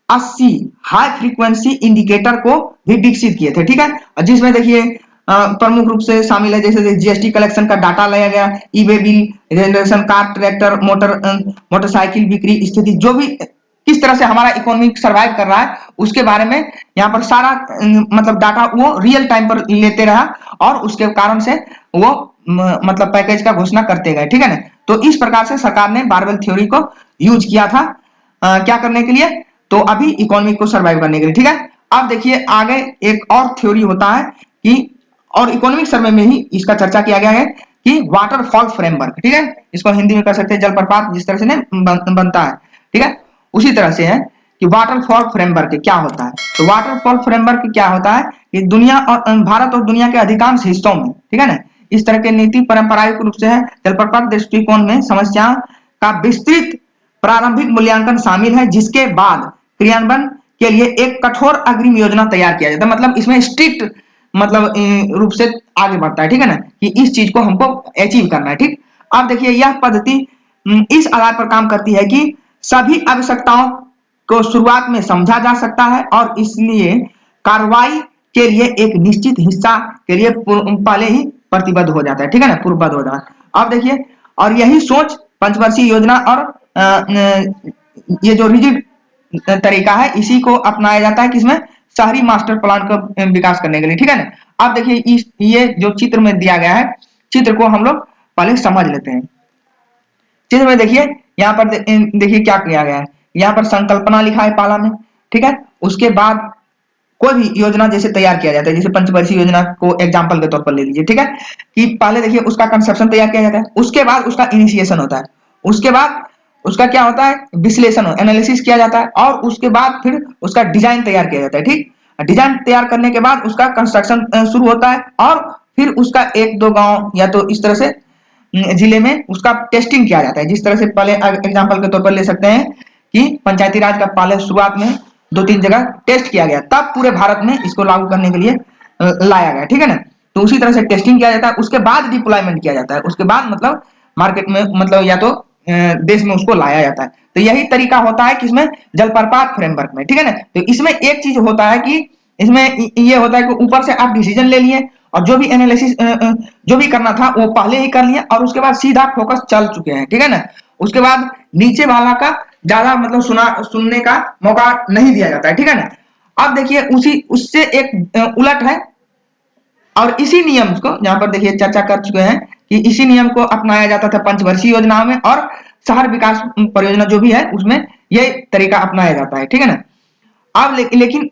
80 हाई फ्रीक्वेंसी इंडिकेटर को भी विकसित किए थे, ठीक है, जिसमें देखिए प्रमुख रूप से शामिल है जैसे GST कलेक्शन का डाटा लाया गया, e way bill generation, car tractor motorcycle बिक्री स्थिति, जो भी किस तरह से हमारा इकोनॉमी सर्वाइव कर रहा है उसके बारे में यहाँ पर सारा मतलब डाटा वो रियल टाइम पर लेते रहा, और उसके कारण से वो मतलब पैकेज का घोषणा करते गए, ठीक है ना। तो इस प्रकार से सरकार ने बारबेल थ्योरी को यूज किया था क्या करने के लिए, तो अभी इकोनॉमी को सर्वाइव करने के लिए, ठीक है। अब देखिए आगे एक और थ्योरी होता है कि, और इकोनॉमिक सर्वे में ही इसका चर्चा किया गया है कि वाटरफॉल फ्रेमवर्क, ठीक है, इसको हिंदी में कर सकते हैं जलप्रपात जिस तरह से बनता है, ठीक है, उसी तरह से है कि वाटरफॉल फ्रेमवर्क क्या होता है। तो वाटरफॉल फ्रेमवर्क क्या होता है कि दुनिया और भारत और दुनिया के अधिकांश हिस्सों में, ठीक है ना, इस तरह के नीति पारंपरिक रूप से है जलप्रपात दृष्टिकोण में समस्या का विस्तृत प्रारंभिक मूल्यांकन शामिल है, जिसके बाद क्रियान्वयन के लिए एक कठोर अग्रिम योजना तैयार किया जाता है। मतलब इसमें स्ट्रिक्ट मतलब रूप से आगे बढ़ता है, ठीक है ना, कि इस चीज को हमको अचीव करना है, ठीक। अब देखिए यह पद्धति इस आधार पर काम करती है कि सभी आवश्यकताओं को शुरुआत में समझा जा सकता है और इसलिए कार्रवाई के लिए एक निश्चित हिस्सा के लिए पहले ही प्रतिबद्ध हो जाता है, ठीक है ना, पूर्वबद्ध हो जाता है। अब देखिए, और यही सोच पंचवर्षीय योजना और ये जो रिजिड तरीका है इसी को अपनाया जाता है किसमें, शहरी मास्टर प्लान का विकास करने के लिए, ठीक है ना। अब देखिए इस ये जो चित्र में दिया गया है, चित्र को हम लोग पहले समझ लेते हैं। चित्र में देखिए, यहाँ पर देखिए क्या किया गया है, यहाँ पर संकल्पना लिखा है पाला में, ठीक है। उसके बाद कोई भी योजना जैसे तैयार किया जाता है, जैसे पंचवर्षीय योजना को एग्जांपल के तौर पर ले लीजिए, ठीक है, कि पहले देखिए उसका कंसेप्शन तैयार किया जाता है, उसके बाद उसका इनिशिएशन होता है, उसके बाद उसका क्या होता है, विश्लेषण एनालिसिस किया जाता है, और उसके बाद फिर उसका डिजाइन तैयार किया जाता है, ठीक। डिजाइन तैयार करने के बाद उसका कंस्ट्रक्शन शुरू होता है, और फिर उसका एक दो गांव या तो इस तरह से जिले में उसका टेस्टिंग किया जाता है। जिस तरह से पहले एग्जांपल के तौर पर ले सकते हैं कि पंचायती राज का पहले शुरुआत में 2-3 जगह टेस्ट किया गया, तब पूरे भारत में इसको लागू करने के लिए लाया गया, ठीक है ना। तो उसी तरह से टेस्टिंग किया जाता है, उसके बाद डिप्लॉयमेंट किया जाता है, उसके बाद मतलब मार्केट में मतलब या तो देश में उसको लाया जाता है। तो यही तरीका होता है किसमें, जलप्रपात फ्रेमवर्क में, ठीक है ना। तो इसमें एक चीज होता है कि इसमें ये होता है कि ऊपर से आप डिसीजन ले लिए और जो भी एनालिसिस जो भी करना था वो पहले ही कर लिया, और उसके बाद सीधा फोकस चल चुके हैं, ठीक है ना। उसके बाद नीचे वाला का ज्यादा मतलब सुनने का मौका नहीं दिया जाता है, ठीक है ना। अब देखिए उसी उससे एक उलट है, और इसी नियम को यहाँ पर देखिए चर्चा कर चुके हैं कि इसी नियम को अपनाया जाता था पंचवर्षीय योजना में, और शहर विकास परियोजना जो भी है उसमें यही तरीका अपनाया जाता है, ठीक है ना। अब लेकिन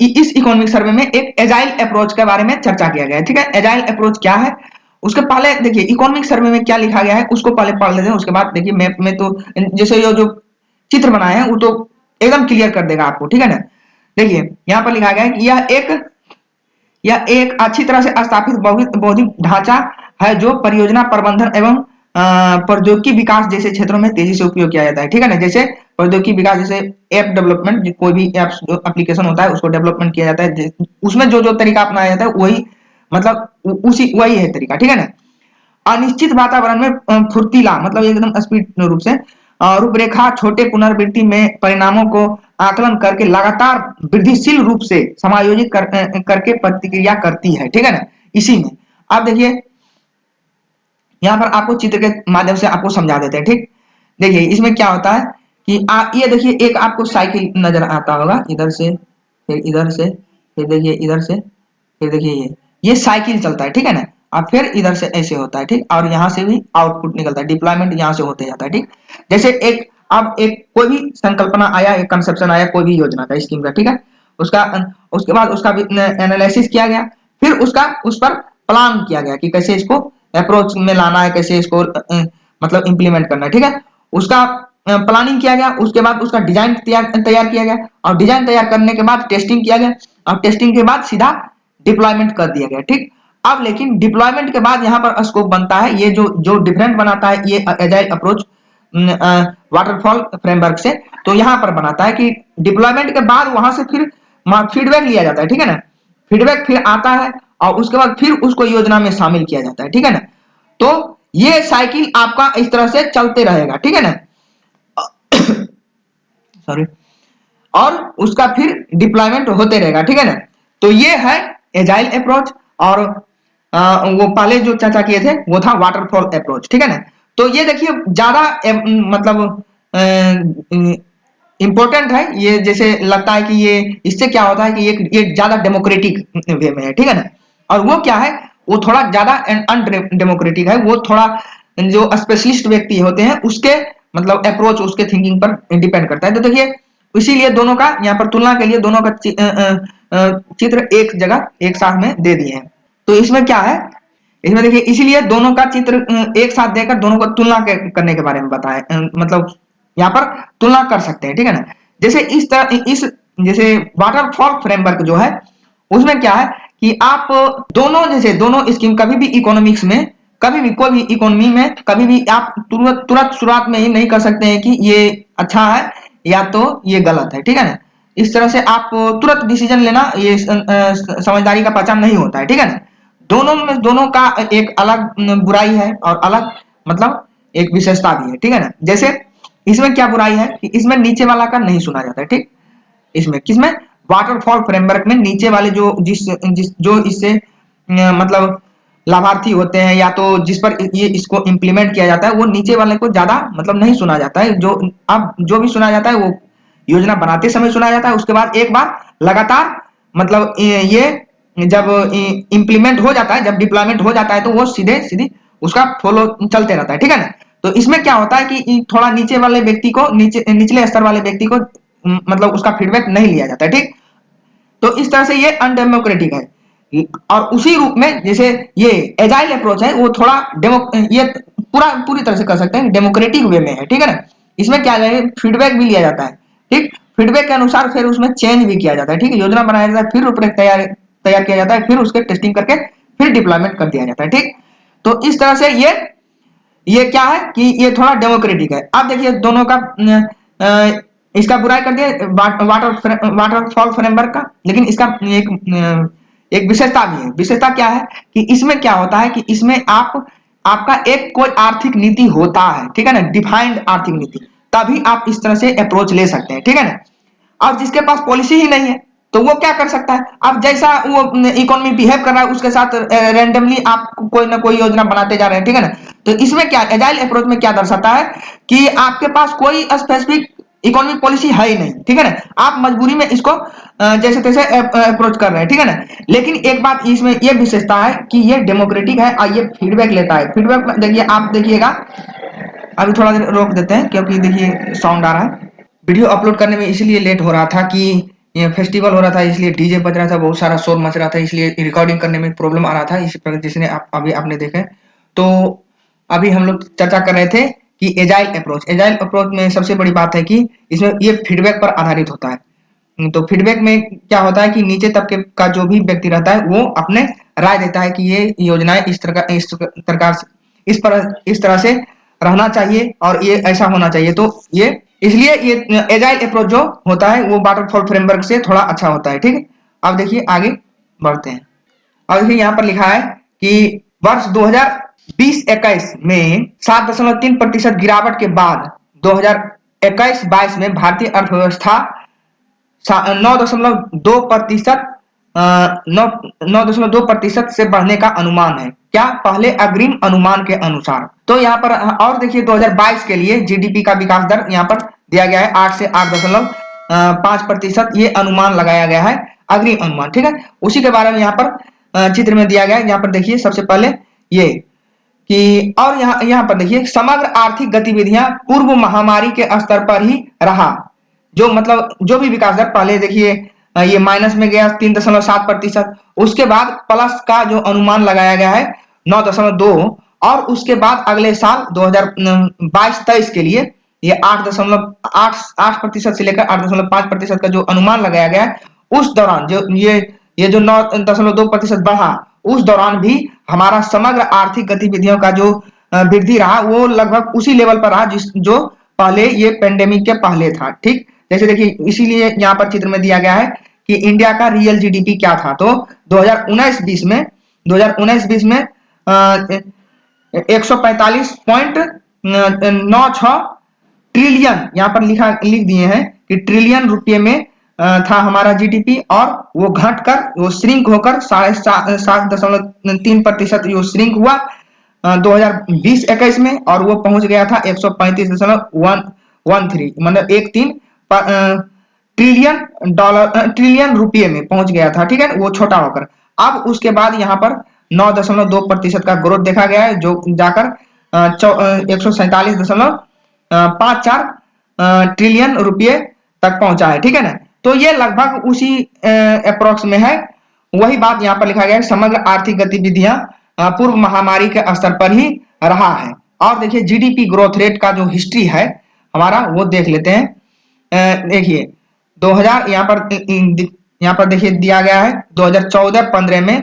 इस इकोनॉमिक सर्वे में एक एजाइल अप्रोच के बारे में चर्चा किया गया है, ठीक है। एजाइल अप्रोच क्या है, उसके पहले देखिए इकोनॉमिक सर्वे में क्या लिखा गया है उसको पहले पढ़ लेते हैं, उसके बाद देखिए मैप में तो जैसे ये जो चित्र बनाए हैं वो तो एकदम क्लियर कर देगा आपको, ठीक है ना। देखिए यहाँ पर लिखा गया है कि यह एक अच्छी तरह से स्थापित बौद्धिक ढांचा है जो परियोजना प्रबंधन एवं प्रौद्योगिकी विकास जैसे क्षेत्रों में तेजी से उपयोग किया जाता है, ठीक है ना। जैसे प्रौद्योगिकी विकास, जैसे ऐप डेवलपमेंट, कोई भी ऐप एप्लीकेशन होता है उसको डेवलपमेंट किया जाता है, उसमें जो जो तरीका अपनाया जाता है वही मतलब उसी वही है तरीका, ठीक है ना। अनिश्चित वातावरण में फुर्तीला मतलब एकदम स्पीड रूप से रूपरेखा छोटे पुनरावृत्ति में परिणामों को आकलन करके लगातार वृद्धिशील रूप से समायोजित करके प्रतिक्रिया करती है, ठीक है ना। इसी में आप देखिए यहाँ पर आपको चित्र के माध्यम से आपको समझा देते हैं, ठीक। देखिए इसमें क्या होता है कि ये देखिए एक आपको साइकिल नजर आता होगा, इधर से फिर इधर से फिर देखिए इधर से फिर देखिए ये साइकिल चलता है, ठीक है ना। और फिर इधर से ऐसे होता है, ठीक, और यहाँ से भी आउटपुट निकलता है, डिप्लॉयमेंट यहाँ से होते जाता है, ठीक। जैसे एक अब एक कोई भी संकल्पना आया, एक कंसेप्शन आया कोई भी योजना का, स्कीम का, ठीक है, उसका उसके बाद उसका एनालिसिस किया गया, फिर उसका उस पर प्लान किया गया कि कैसे इसको अप्रोच में लाना है, कैसे इसको मतलब इंप्लीमेंट करना है, ठीक है। उसका प्लानिंग किया गया, उसके बाद उसका डिजाइन तैयार किया गया, और डिजाइन तैयार करने के बाद टेस्टिंग किया गया, और टेस्टिंग के बाद सीधा डिप्लॉयमेंट कर दिया गया, ठीक। अब लेकिन डिप्लॉयमेंट के बाद यहाँ पर स्कोप बनता है, ये जो जो डिफरेंट बनाता है ये एजाइल अप्रोच वाटरफॉल फ्रेमवर्क से, तो यहाँ पर बनाता है कि डिप्लॉयमेंट के बाद वहां से फिर फीडबैक लिया जाता है, ठीक है ना। फीडबैक फिर आता है और उसके बाद फिर उसको योजना में शामिल किया जाता है, ठीक है ना। तो ये साइकिल आपका इस तरह से चलते रहेगा, ठीक है ना। सॉरी, और उसका फिर डिप्लॉयमेंट होते रहेगा, ठीक है ना। तो ये है एजाइल अप्रोच, और वो पहले जो चर्चा किए थे वो था वाटरफॉल अप्रोच, ठीक है ना। तो ये देखिए ज्यादा मतलब इंपॉर्टेंट है ये, जैसे लगता है कि ये इससे क्या होता है कि ये ज्यादा डेमोक्रेटिक वे में है, ठीक है ना। और वो क्या है, वो थोड़ा ज्यादा अनडेमोक्रेटिक है, वो थोड़ा जो स्पेशलिस्ट व्यक्ति होते हैं उसके मतलब अप्रोच उसके थिंकिंग पर डिपेंड करता है। तो देखिए इसीलिए दोनों का यहाँ पर तुलना के लिए दोनों का चित्र एक जगह एक साथ में दे दिए हैं। तो इसमें क्या है, इसमें देखिए इसीलिए दोनों का चित्र एक साथ देकर दोनों को तुलना करने के बारे में बताए, मतलब यहाँ पर तुलना कर सकते हैं, ठीक है ना। जैसे इस तरह इस जैसे वाटरफॉल फ्रेमवर्क जो है उसमें क्या है कि आप दोनों जैसे दोनों स्कीम कभी भी इकोनॉमिक्स में कभी भी कोई भी इकोनॉमी में कभी भी आप तुरंत शुरुआत में ही नहीं कर सकते हैं कि ये अच्छा है या तो ये गलत है, ठीक है ना। इस तरह से आप तुरंत डिसीजन लेना ये समझदारी का पहचान नहीं होता है, ठीक है ना। दोनों में दोनों का एक अलग बुराई है और अलग मतलब एक विशेषता भी है, ठीक है ना। जैसे इसमें क्या बुराई है कि इसमें नीचे वाला का नहीं सुना जाता है, ठीक। इसमें किसमें, वाटरफॉल फ्रेमवर्क में नीचे वाले जो जो इससे मतलब लाभार्थी होते हैं या तो जिस पर ये इसको इम्प्लीमेंट किया जाता है वो नीचे वाले को ज्यादा मतलब नहीं सुना जाता है। जो अब जो भी सुना जाता है वो योजना बनाते समय सुना जाता है, उसके बाद एक बार लगातार मतलब ये जब इम्प्लीमेंट हो जाता है, जब डिप्लॉयमेंट हो जाता है तो वो सीधे सीधे उसका फॉलो चलते रहता है, ठीक है ना। तो इसमें क्या होता है कि थोड़ा नीचे वाले व्यक्ति को निचले स्तर वाले व्यक्ति को मतलब उसका फीडबैक नहीं लिया जाता है, ठीक। तो इस तरह से ये अनडेमोक्रेटिक है। और उसी रूप में जैसे ये एजाइल अप्रोच है वो थोड़ा ये पूरी तरह से कर सकते हैं डेमोक्रेटिक वे में है, ठीक है ना। इसमें क्या है, फीडबैक भी लिया जाता है, ठीक। फीडबैक के अनुसार फिर उसमें चेंज भी किया जाता है, ठीक है। योजना बनाया जाता है, फिर रूपरेखा तैयार किया जाता है, फिर उसके टेस्टिंग करके फिर डिप्लॉयमेंट कर दिया जाता है, ठीक। तो इस तरह से ये क्या है कि ये थोड़ा डेमोक्रेटिक है। अब देखिए दोनों का इसका बुराई कर दिया वाटरफॉल फ्रेमवर्क का, लेकिन इसका एक विशेषता भी है। विशेषता क्या है कि इसमें क्या होता है कि इसमें आपका एक कोई आर्थिक नीति होता है, ठीक है ना, डिफाइंड आर्थिक नीति, तभी आप इस तरह से अप्रोच ले सकते हैं, ठीक है ना। और जिसके पास पॉलिसी ही नहीं है तो वो क्या कर सकता है, अब जैसा वो इकोनॉमी बिहेव कर रहा है उसके साथ रैंडमली आप कोई ना कोई योजना बनाते जा रहे हैं, ठीक है ना। तो इसमें क्या एजाइल अप्रोच में क्या दर्शाता है कि आपके पास कोई स्पेसिफिक इकोनॉमिक पॉलिसी है ही नहीं, ठीक है ना। आप मजबूरी में इसको जैसे तैसे अप्रोच कर रहे हैं, ठीक है ना। लेकिन एक बात इसमें ये विशेषता है कि ये डेमोक्रेटिक है और ये फीडबैक लेता है। फीडबैक देखिए, आप देखिएगा, अभी थोड़ा देर रोक देते हैं क्योंकि देखिए साउंड आ रहा है। वीडियो अपलोड करने में इसलिए लेट हो रहा था कि ये फेस्टिवल हो रहा था, इसलिए डीजे बज रहा था, बहुत सारा शोर मच रहा था, इसलिए रिकॉर्डिंग करने में प्रॉब्लम आ रहा था। इसी प्रकार जिसने अभी आपने देखे। तो अभी हम लोग चर्चा कर रहे थे कि एजाइल अप्रोच में सबसे बड़ी बात है कि इसमें ये फीडबैक पर आधारित होता है। तो फीडबैक में क्या होता है कि नीचे तबके का जो भी व्यक्ति रहता है वो अपने राय देता है कि ये योजनाएं इस तरह से रहना चाहिए और ये ऐसा होना चाहिए। तो ये इसलिए ये एजाइल अप्रोच जो होता है वो वाटरफॉल फ्रेमवर्क से थोड़ा अच्छा होता है, ठीक है। अब देखिए आगे बढ़ते हैं। और देखिए यहाँ पर लिखा है कि वर्ष 2020-21 में 7.3% गिरावट के बाद 2021-22 में भारतीय अर्थव्यवस्था 9.2% 9.2% से बढ़ने का अनुमान है। क्या, पहले अग्रिम अनुमान के अनुसार। तो यहाँ पर और देखिए 2022 के लिए जीडीपी का विकास दर यहाँ पर दिया गया है 8 से 8.5%, ये अनुमान लगाया गया है, अग्रिम अनुमान, ठीक है। उसी के बारे में यहाँ पर चित्र में दिया गया है। यहाँ पर देखिए सबसे पहले ये कि और यहाँ पर देखिए समग्र आर्थिक गतिविधियां पूर्व महामारी के स्तर पर ही रहा। जो मतलब जो भी विकास दर पहले देखिए ये माइनस में गया 3.7%, उसके बाद प्लस का जो अनुमान लगाया गया है 9.2, और उसके बाद अगले साल 2022-23 के लिए ये 8.8% से लेकर 8.5% का जो अनुमान लगाया गया है, उस दौरान जो ये जो 9.2% बढ़ा, उस दौरान भी हमारा समग्र आर्थिक गतिविधियों का जो वृद्धि रहा वो लगभग उसी लेवल पर रहा जो पहले ये पेंडेमिक के पहले था, ठीक। जैसे देखिए इसीलिए यहाँ पर चित्र में दिया गया है कि इंडिया का रियल जीडीपी क्या था। तो 2019-20 में 145.96 ट्रिलियन यहाँ पर लिख दिए हैं कि ट्रिलियन रुपये में था हमारा जीडीपी, और वो घटकर वो श्रिंक होकर 7.3% जो श्रिंक हुआ 2020-21 में, और वो पहुंच गया था 135.13, मतलब 13 ट्रिलियन रुपये में पहुंच गया था, ठीक है, वो छोटा होकर। अब उसके बाद यहाँ पर 9.2% का ग्रोथ देखा गया है, जो जाकर 147.54 ट्रिलियन रुपये तक पहुंचा है, ठीक है ना। तो ये लगभग उसी अप्रोक्स में है। वही बात यहाँ पर लिखा गया है, समग्र आर्थिक गतिविधियां पूर्व महामारी के स्तर पर ही रहा है। और देखिए जीडीपी ग्रोथ रेट का जो हिस्ट्री है हमारा वो देख लेते हैं। देखिए 2000 यहाँ पर देखिए दिया गया है 2014-15 में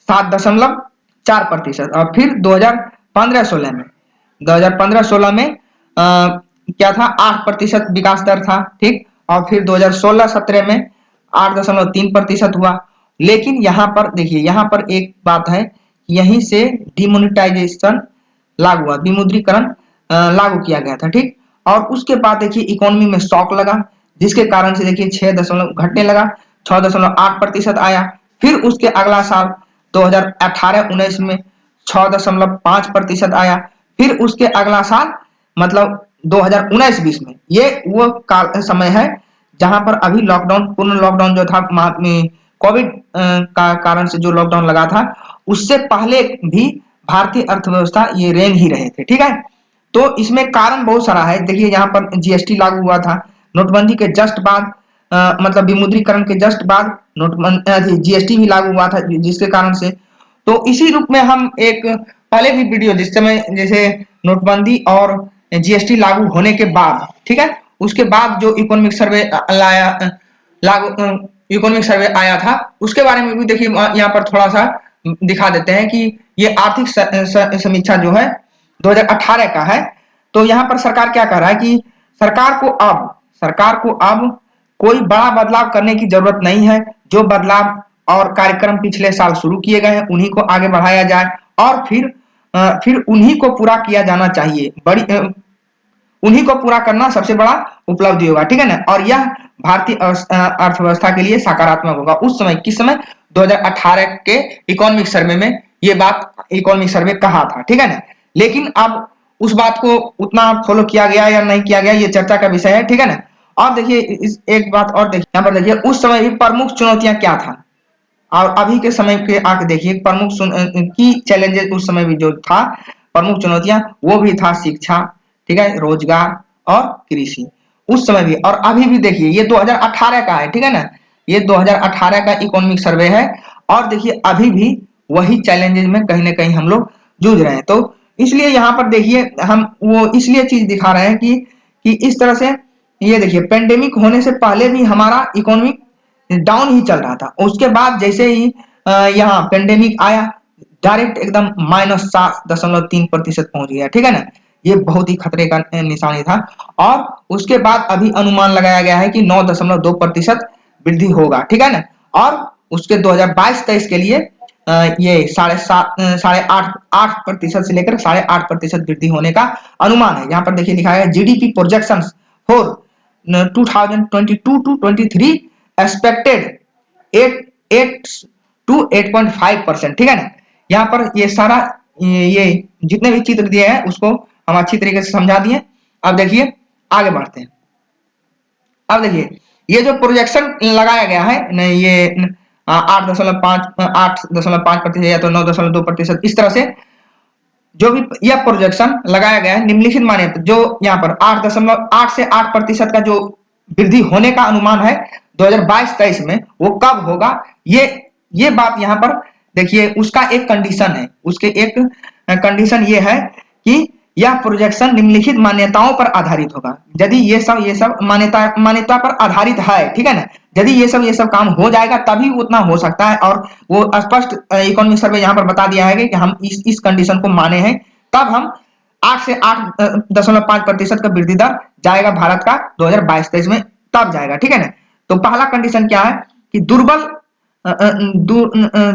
7.4%, और फिर 2015-16 में क्या था 8% विकास दर था, ठीक। और फिर 2016-17 में 8.3% हुआ। लेकिन यहाँ पर देखिए, यहाँ पर एक बात है, यहीं से डिमोनेटाइजेशन लागू हुआ, विमुद्रीकरण लागू किया गया था, ठीक। और उसके बाद देखिए इकोनॉमी में शॉक लगा, जिसके कारण से देखिए 6 दशमलव घटने लगा, 6.8% आया। फिर उसके अगला साल 2018-19 में 6.5% आया। फिर उसके अगला साल मतलब 2019-20 में, ये वो काल समय है जहां पर अभी लॉकडाउन, पूर्ण लॉकडाउन जो था कोविड का कारण से जो लॉकडाउन लगा था, उससे पहले भी भारतीय अर्थव्यवस्था ये रेंग ही रहे थे, ठीक है। तो इसमें कारण बहुत सारा है। देखिए यहाँ पर जीएसटी लागू हुआ था नोटबंदी के जस्ट बाद, मतलब विमुद्रीकरण के जस्ट बाद नोटबंदी जीएसटी भी लागू हुआ था, जिसके कारण से, तो इसी रूप में हम एक पहले भी वीडियो जिस समय जैसे नोटबंदी और जीएसटी लागू होने के बाद, ठीक है, उसके बाद जो इकोनॉमिक सर्वे लाया लागू इकोनॉमिक सर्वे आया था, उसके बारे में भी देखिए यहाँ पर थोड़ा सा दिखा देते हैं कि ये आर्थिक समीक्षा जो है 2018 का है। तो यहाँ पर सरकार क्या कह रहा है कि सरकार को अब कोई बड़ा बदलाव करने की जरूरत नहीं है। जो बदलाव और कार्यक्रम पिछले साल शुरू किए गए हैं उन्हीं को आगे बढ़ाया जाए, और फिर उन्हीं को पूरा किया जाना चाहिए। उन्हीं को पूरा करना सबसे बड़ा उपलब्धि होगा, ठीक है ना। और यह भारतीय अर्थव्यवस्था के लिए सकारात्मक होगा। उस समय किस समय, 2018 के इकोनॉमिक सर्वे में ये बात इकोनॉमिक सर्वे कहा था, ठीक है ना। लेकिन अब उस बात को उतना फॉलो किया गया या नहीं किया गया, ये चर्चा का विषय है, ठीक है ना। और देखिए इस एक बात और देखिए, यहाँ पर देखिए उस समय भी प्रमुख चुनौतियां क्या था और अभी के समय के आके देखिए प्रमुख की चैलेंजेस। उस समय भी जो था प्रमुख चुनौतियां, वो भी था शिक्षा, ठीक है, रोजगार और कृषि। उस समय भी और अभी भी देखिए, ये 2018 का है, ठीक है ना, ये 2018 का इकोनॉमिक सर्वे है। और देखिए अभी भी वही चैलेंजेस में कहीं ना कहीं हम लोग जूझ रहे हैं। तो इसलिए यहाँ पर देखिए हम वो इसलिए चीज दिखा रहे हैं कि इस तरह से ये देखिए पेंडेमिक होने से पहले भी हमारा इकोनॉमिक डाउन ही चल रहा था। उसके बाद जैसे ही यहाँ पेंडेमिक आया, डायरेक्ट एकदम -7.3% पहुंच गया, ठीक है ना। ये बहुत ही खतरे का निशानी था। और उसके बाद अभी अनुमान लगाया गया है कि 9.2% वृद्धि होगा, ठीक है ना। और उसके 2022-23 के लिए ये 8.5% से लेकर 8.5% वृद्धि होने का अनुमान है। यहाँ पर देखिए लिखा है GDP projection for 2022 to 23 expected 8 to 8.5%, ठीक है ना। यहाँ पर ये सारा ये जितने भी चित्र दिए हैं उसको हम अच्छी तरीके से समझा दिए। अब देखिए आगे बढ़ते हैं। अब देखिए ये जो प्रोजेक्शन लगाया गया है ये 8.5% या तो 9.2%, इस तरह से जो भी यह प्रोजेक्शन लगाया गया है निम्नलिखित माने, जो यहाँ पर 8.8 से 8% का जो वृद्धि होने का अनुमान है 2022-23 में, वो कब होगा, ये बात यहाँ पर देखिए उसका एक कंडीशन है। उसके एक कंडीशन ये है कि यह प्रोजेक्शन निम्नलिखित मान्यताओं पर आधारित होगा। यदि ये सब मान्यता पर आधारित है, ठीक है ना, यदि ये सब काम हो जाएगा तभी उतना हो सकता है। और वो स्पष्ट इकोनॉमिक सर्वे यहाँ पर बता दिया है कि हम इस कंडीशन को माने हैं, तब हम 8 से 8.5% का वृद्धि दर जाएगा भारत का 2022-23 में, तब जाएगा, ठीक है ना। तो पहला कंडीशन क्या है कि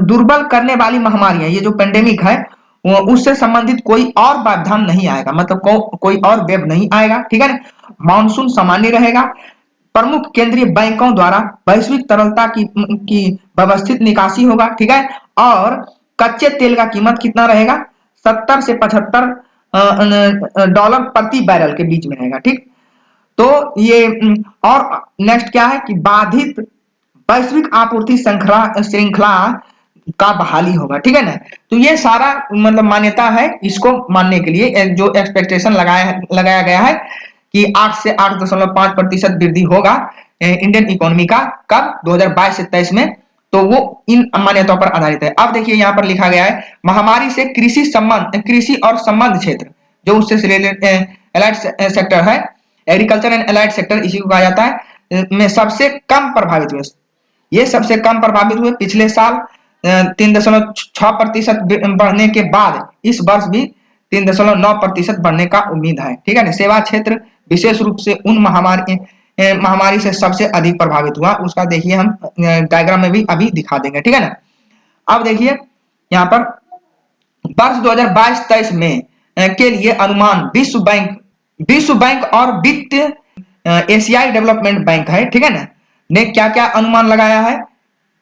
दुर्बल करने वाली महामारियां, ये जो पेंडेमिक है उससे संबंधित कोई और व्यवधान नहीं आएगा, मतलब कोई और वेब नहीं आएगा, ठीक है ना। मानसून सामान्य रहेगा। प्रमुख केंद्रीय बैंकों द्वारा वैश्विक तरलता की व्यवस्थित निकासी होगा, ठीक है। और कच्चे तेल का कीमत कितना रहेगा, 70 से 75 डॉलर प्रति बैरल के बीच में रहेगा, ठीक। तो ये और नेक्स्ट क्या है कि बाधित वैश्विक आपूर्ति श्रृंखला का बहाली होगा, ठीक है ना। तो ये सारा मतलब मान्यता है इसको मानने के लिए, जो एक्सपेक्टेशन लगाया गया है कि 8 से 8.5% वृद्धि होगा इंडियन इकोनॉमी का, कब 2022 से 23 में। तो वो इन मान्यताओं पर आधारित है। अब देखिए यहाँ पर लिखा गया है महामारी से कृषि और संबंध क्षेत्र, जो उससे रिलेटेड एलाइड सेक्टर है, एग्रीकल्चर एंड एलाइड सेक्टर इसी को कहा जाता है, में सबसे कम प्रभावित हुए। ये सबसे कम प्रभावित हुए। पिछले साल 3.6% बढ़ने के बाद इस वर्ष भी 3.9% बढ़ने का उम्मीद है, ठीक है ना। सेवा क्षेत्र विशेष रूप से उन महामारी से सबसे अधिक प्रभावित हुआ, उसका देखिए हम डायग्राम में भी अभी दिखा देंगे, ठीक है ना। अब देखिए यहाँ पर वर्ष 2022-23 में के लिए अनुमान विश्व बैंक और वित्त एशियाई डेवलपमेंट बैंक है, ठीक है ना, ने क्या क्या अनुमान लगाया है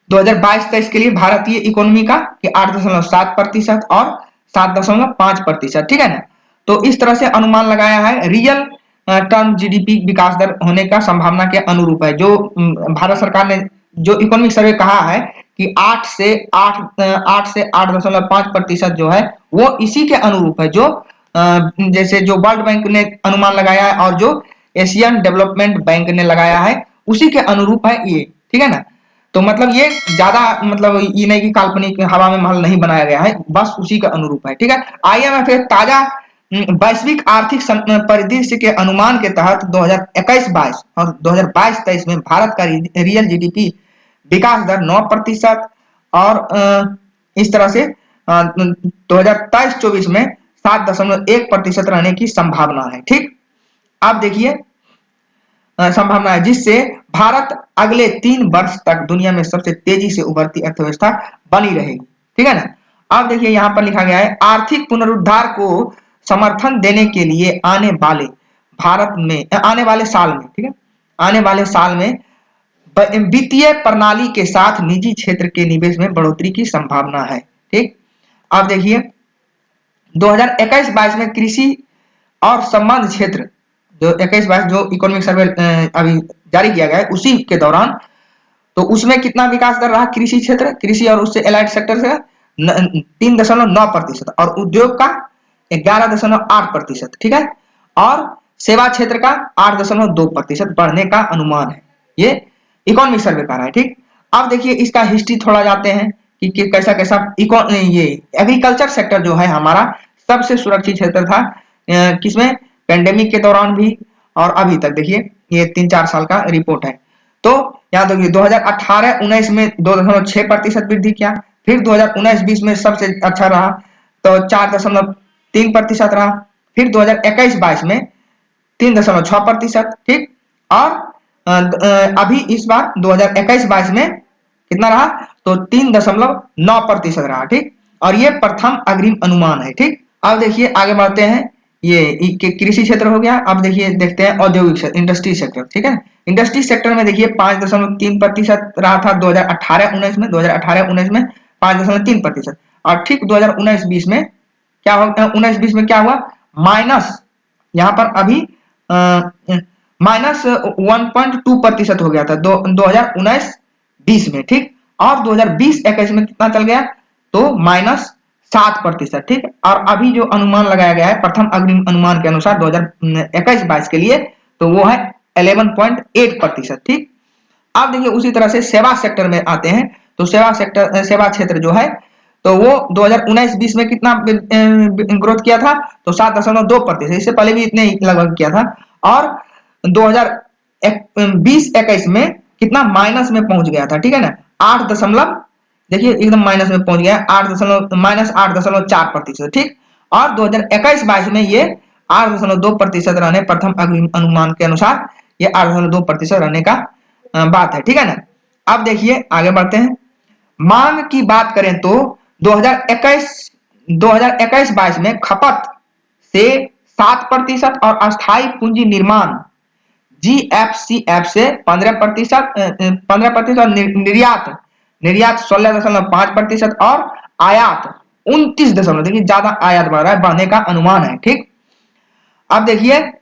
2022-23 के लिए भारतीय इकोनॉमी का कि 8.7% और 7.5%, ठीक है ना। तो इस तरह से अनुमान लगाया है, रियल टर्म जीडीपी विकास दर होने का संभावना के अनुरूप है। जो भारत सरकार ने जो इकोनॉमिक सर्वे कहा है कि 8 से 8.5% जो है वो इसी के अनुरूप है, जो जैसे जो वर्ल्ड बैंक ने अनुमान लगाया है और जो एशियन डेवलपमेंट बैंक ने लगाया है उसी के अनुरूप है ये, ठीक है ना। तो मतलब ये ज्यादा मतलब ये नहीं कि काल्पनिक हवा में महल नहीं बनाया गया है, बस उसी का अनुरूप है, ठीक है। आईएमएफ एक ताजा वैश्विक आर्थिक परिदृश्य के अनुमान के तहत 2021-22 और 2022-23 में भारत का रियल जीडीपी विकास दर 9% और इस तरह से 2023-24 में 7.1% रहने की संभावना है, ठीक। अब देखिए संभावना है जिससे भारत अगले 3 वर्ष तक दुनिया में सबसे तेजी से उभरती अर्थव्यवस्था बनी रहेगी, ठीक है ना। अब देखिए यहाँ पर लिखा गया है आर्थिक पुनरुद्धार को समर्थन देने के लिए आने वाले साल में, ठीक है, आने वाले साल में वित्तीय प्रणाली के साथ निजी क्षेत्र के निवेश में बढ़ोतरी की संभावना है, ठीक। अब देखिए 2021-22 में कृषि और संबंध क्षेत्र जो 21-22 जो इकोनॉमिक सर्वे अभी जारी किया गया है उसी के दौरान, तो उसमें कितना विकास दर रहा कृषि क्षेत्र, कृषि और उससे एलाइड सेक्टर से 3.9% और उद्योग का 11.8%, ठीक है, और सेवा क्षेत्र का 8.2% बढ़ने का अनुमान है, ये इकोनॉमिक सर्वे का रहा है, ठीक। अब देखिए इसका हिस्ट्री थोड़ा जाते हैं कि कैसा कैसा ये एग्रीकल्चर सेक्टर जो है हमारा सबसे सुरक्षित क्षेत्र था किसमें, पेंडेमिक के दौरान भी और अभी तक। देखिए ये 3-4 साल का रिपोर्ट है। तो यहाँ देखिए 2018-19 में 2.6% वृद्धि किया, फिर 2019-20 में सबसे अच्छा रहा तो 4.3% रहा, फिर 2021-22 में 3.6%, ठीक, और अभी इस बार 2021-22 में कितना रहा तो 3.9% रहा, ठीक, और ये प्रथम अग्रिम अनुमान है, ठीक। अब देखिए आगे बढ़ते हैं, ये कृषि क्षेत्र हो गया। अब देखिए देखते हैं औद्योगिक इंडस्ट्री सेक्टर, ठीक है। इंडस्ट्री सेक्टर में देखिए 5.3% रहा था 2018-19 में, 2018-19 में 5.3%, और ठीक 2019-20 में क्या हो 19-20 में क्या हुआ माइनस, यहाँ पर अभी -1.2% हो गया था 2019-20 में, ठीक, और 2020-21 में कितना चल गया तो -7%, ठीक। और अभी जो अनुमान लगाया गया है प्रथम अग्रिम अनुमान के अनुसार 2021-22 के लिए तो वो है 11.8%, ठीक। अब देखिए उसी तरह से सेवा सेक्टर में आते हैं, तो सेवा क्षेत्र जो है तो वो 2019-20 में कितना ग्रोथ किया था तो 7.2%, इससे पहले भी इतने लगभग किया था, और 2020-21 में कितना माइनस में पहुंच गया था, ठीक है ना, 8 दशमलव, देखिए एकदम माइनस में पहुंच गया, -8.4%, ठीक। और 2021-22 में ये 8.2% रहने प्रथम अग्रिम अनुमान के अनुसार ये 8.2% रहने का बात है, ठीक है ना। अब देखिए आगे बढ़ते हैं, मांग की बात करें तो 2021-22 में खपत से 7% और अस्थायी पूंजी निर्माण जीएफसीएफ से 15% और निर्यात 16.5% और आयात 29, देखिए ज्यादा आयात बढ़ रहा है, बढ़ने का अनुमान है, ठीक। अब देखिए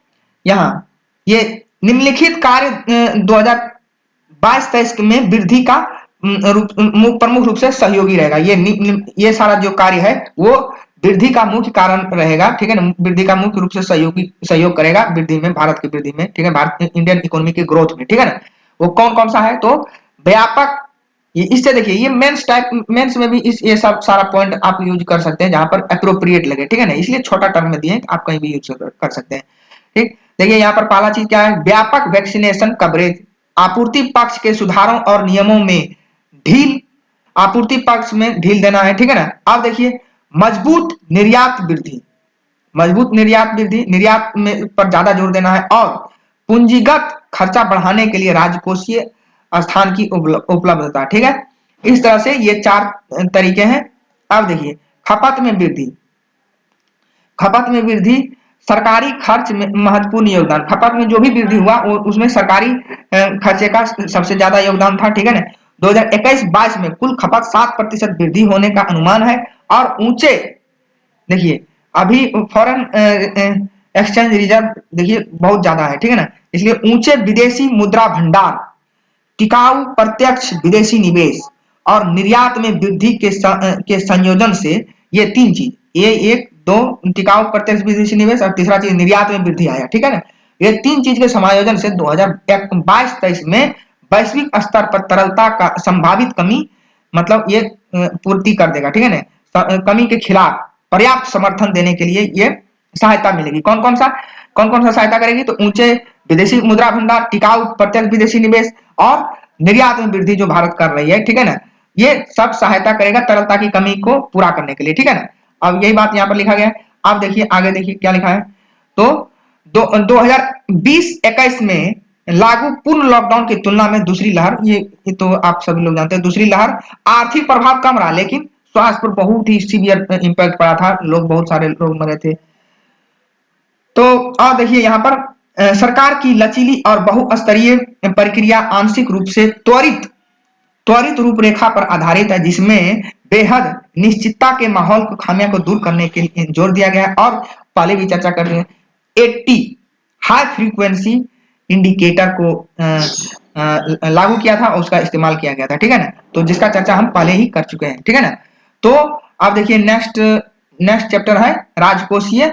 यहाँ ये निम्नलिखित कार्य 2022-23 में वृद्धि का प्रमुख रूप से सहयोगी रहेगा। ये सारा जो कार्य है वो वृद्धि का मुख्य कारण रहेगा, ठीक है ना, वृद्धि का मुख्य रूप से सहयोग करेगा वृद्धि में, भारत की वृद्धि में, ठीक है, भारत इंडियन इकोनॉमी की ग्रोथ में, ठीक है ना। वो कौन कौन सा है तो व्यापक, इससे देखिए ये मेंस में भी ये सब सारा पॉइंट आप यूज कर सकते हैं जहां पर अप्रोप्रिएट लगे, ठीक है ना, इसलिए छोटा टर्म में दिए आप कहीं भी यूज कर सकते हैं, ठीक। देखिए यहाँ पर पहला चीज क्या है, व्यापक वैक्सीनेशन कवरेज, आपूर्ति पक्ष के सुधारों और नियमों में ढील, आपूर्ति पक्ष में ढील देना है, ठीक है ना। अब देखिए मजबूत निर्यात वृद्धि, निर्यात में पर ज्यादा जोर देना है, और पूंजीगत खर्चा बढ़ाने के लिए राजकोषीय स्थान की उपलब्धता, ठीक है। इस तरह से ये 4 तरीके हैं। अब देखिए खपत में वृद्धि, खपत में वृद्धि, सरकारी खर्च में महत्वपूर्ण योगदान। खपत में जो भी वृद्धि हुआ उसमें सरकारी खर्चे का सबसे ज्यादा योगदान था, ठीक है ना। 2021-22 में कुल खपत 7% वृद्धि होने का अनुमान है और ऊंचे, देखिए अभी फॉरेन एक्सचेंज रिजर्व देखिए बहुत ज्यादा है, ठीक है ना, इसलिए ऊंचे विदेशी मुद्रा भंडार, टिकाऊ प्रत्यक्ष विदेशी निवेश और निर्यात में वृद्धि के संयोजन से ये तीन चीज, ये एक दो टिकाऊ प्रत्यक्ष विदेशी निवेश और तीसरा चीज निर्यात में वृद्धि आया, ठीक है ना। ये तीन चीज के समायोजन से 2022-23 में वैश्विक स्तर पर तरलता का संभावित कमी, मतलब ये पूर्ति कर देगा, ठीक है ना। कमी के खिलाफ पर्याप्त समर्थन देने के लिए ये सहायता मिलेगी। कौन कौन सा सहायता करेगी, तो ऊंचे विदेशी मुद्रा भंडार, टिकाऊ प्रत्यक्ष विदेशी निवेश और निर्यात में वृद्धि जो भारत कर रही है, ठीक है ना, ये सब सहायता करेगा तरलता की कमी को पूरा करने के लिए, ठीक है ना। अब यही बात यहाँ पर लिखा गया है। अब देखिए आगे, देखिए क्या लिखा है, तो 2020-21 में लागू पूर्ण लॉकडाउन की तुलना में दूसरी लहर, ये तो आप सभी लोग जानते हैं, दूसरी लहर आर्थिक प्रभाव कम रहा लेकिन स्वास्थ्य पर बहुत ही सीवियर इंपैक्ट पड़ा था, लोग बहुत सारे लोग मरे थे। तो और देखिए यहाँ पर सरकार की लचीली और बहुस्तरीय प्रक्रिया आंशिक रूप से त्वरित रूपरेखा पर आधारित है, जिसमें बेहद निश्चितता के माहौल को, खामियों को दूर करने के लिए जोर दिया गया है। और पहले भी चर्चा कर रहे हैं, 80 हाई फ्रीक्वेंसी इंडिकेटर को लागू किया था और उसका इस्तेमाल किया गया था, ठीक है ना, तो जिसका चर्चा हम पहले ही कर चुके हैं, ठीक है ना। तो अब देखिए नेक्स्ट चैप्टर है राजकोषीय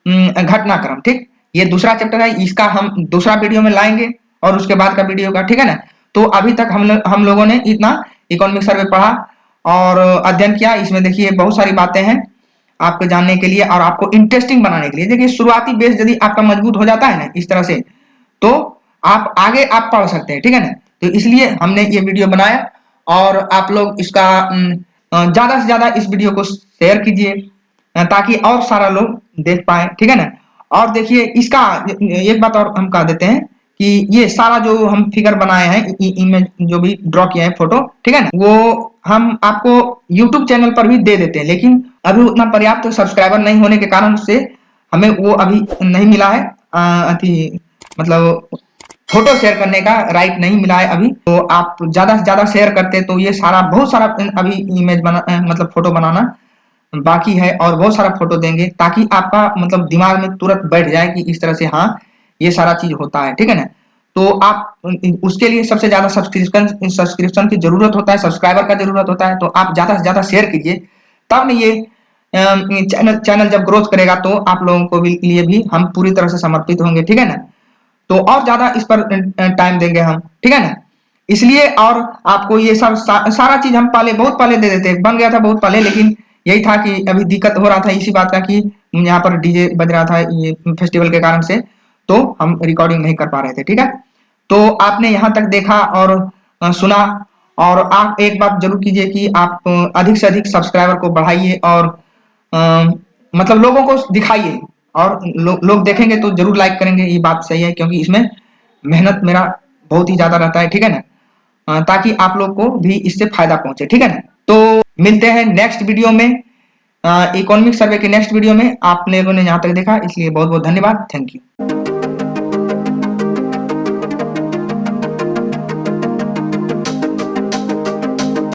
घटनाक्रम, ठीक, ये दूसरा चैप्टर है, इसका हम दूसरा वीडियो में लाएंगे और उसके बाद का वीडियो का, ठीक है ना। तो अभी तक हम लोगों ने इतना इकोनॉमिक सर्वे पढ़ा और अध्ययन किया, इसमें देखिए बहुत सारी बातें हैं आपको जानने के लिए और आपको इंटरेस्टिंग बनाने के लिए। देखिए शुरुआती बेस यदि आपका मजबूत हो जाता है ना इस तरह से, तो आप आगे आप पढ़ सकते हैं, ठीक है ना। तो इसलिए हमने ये वीडियो बनाया और आप लोग इसका ज्यादा से ज्यादा इस वीडियो को शेयर कीजिए ताकि और सारा लोग देख पाए, ठीक है ना। और देखिए इसका एक बात और हम कह देते हैं कि ये सारा जो हम फिगर बनाए हैं, इमेज जो भी ड्रॉ किए हैं, फोटो, ठीक है ना, वो हम आपको YouTube चैनल पर भी दे देते हैं, लेकिन अभी उतना पर्याप्त सब्सक्राइबर नहीं होने के कारण से हमें वो अभी नहीं मिला है, मतलब फोटो शेयर करने का राइट नहीं मिला है अभी। तो आप ज्यादा से ज्यादा शेयर करते तो ये सारा बहुत सारा अभी इमेज बना, मतलब फोटो बनाना बाकी है और बहुत सारा फोटो देंगे ताकि आपका मतलब दिमाग में तुरंत बैठ जाए कि इस तरह से हाँ ये सारा चीज होता है, ठीक है ना। तो आप उसके लिए सबसे ज्यादा सब्सक्रिप्शन की जरूरत होता है, सब्सक्राइबर का जरूरत होता है, तो आप ज्यादा से ज्यादा शेयर कीजिए, तब ये चैनल जब ग्रोथ करेगा तो आप लोगों को लिए भी हम पूरी तरह से समर्पित होंगे, ठीक है ना। तो और ज्यादा इस पर टाइम देंगे हम, ठीक है ना। इसलिए और आपको ये सब सारा चीज हम पहले बहुत पहले दे देते, बन गया था बहुत पहले, लेकिन यही था कि अभी दिक्कत हो रहा था इसी बात का कि यहाँ पर डीजे बज रहा था ये फेस्टिवल के कारण से, तो हम रिकॉर्डिंग नहीं कर पा रहे थे, ठीक है। तो आपने यहाँ तक देखा और सुना, और आप एक बात जरूर कीजिए कि आप अधिक से अधिक सब्सक्राइबर को बढ़ाइए और मतलब लोगों को दिखाइए और लोग देखेंगे तो जरूर लाइक करेंगे, ये बात सही है, क्योंकि इसमें मेहनत मेरा बहुत ही ज्यादा रहता है, ठीक है ना, ताकि आप लोग को भी इससे फायदा पहुंचे, ठीक है ना। तो मिलते हैं नेक्स्ट वीडियो में, इकोनॉमिक सर्वे के नेक्स्ट वीडियो में। आप लोगों ने यहाँ तक देखा इसलिए बहुत बहुत धन्यवाद, थैंक यू।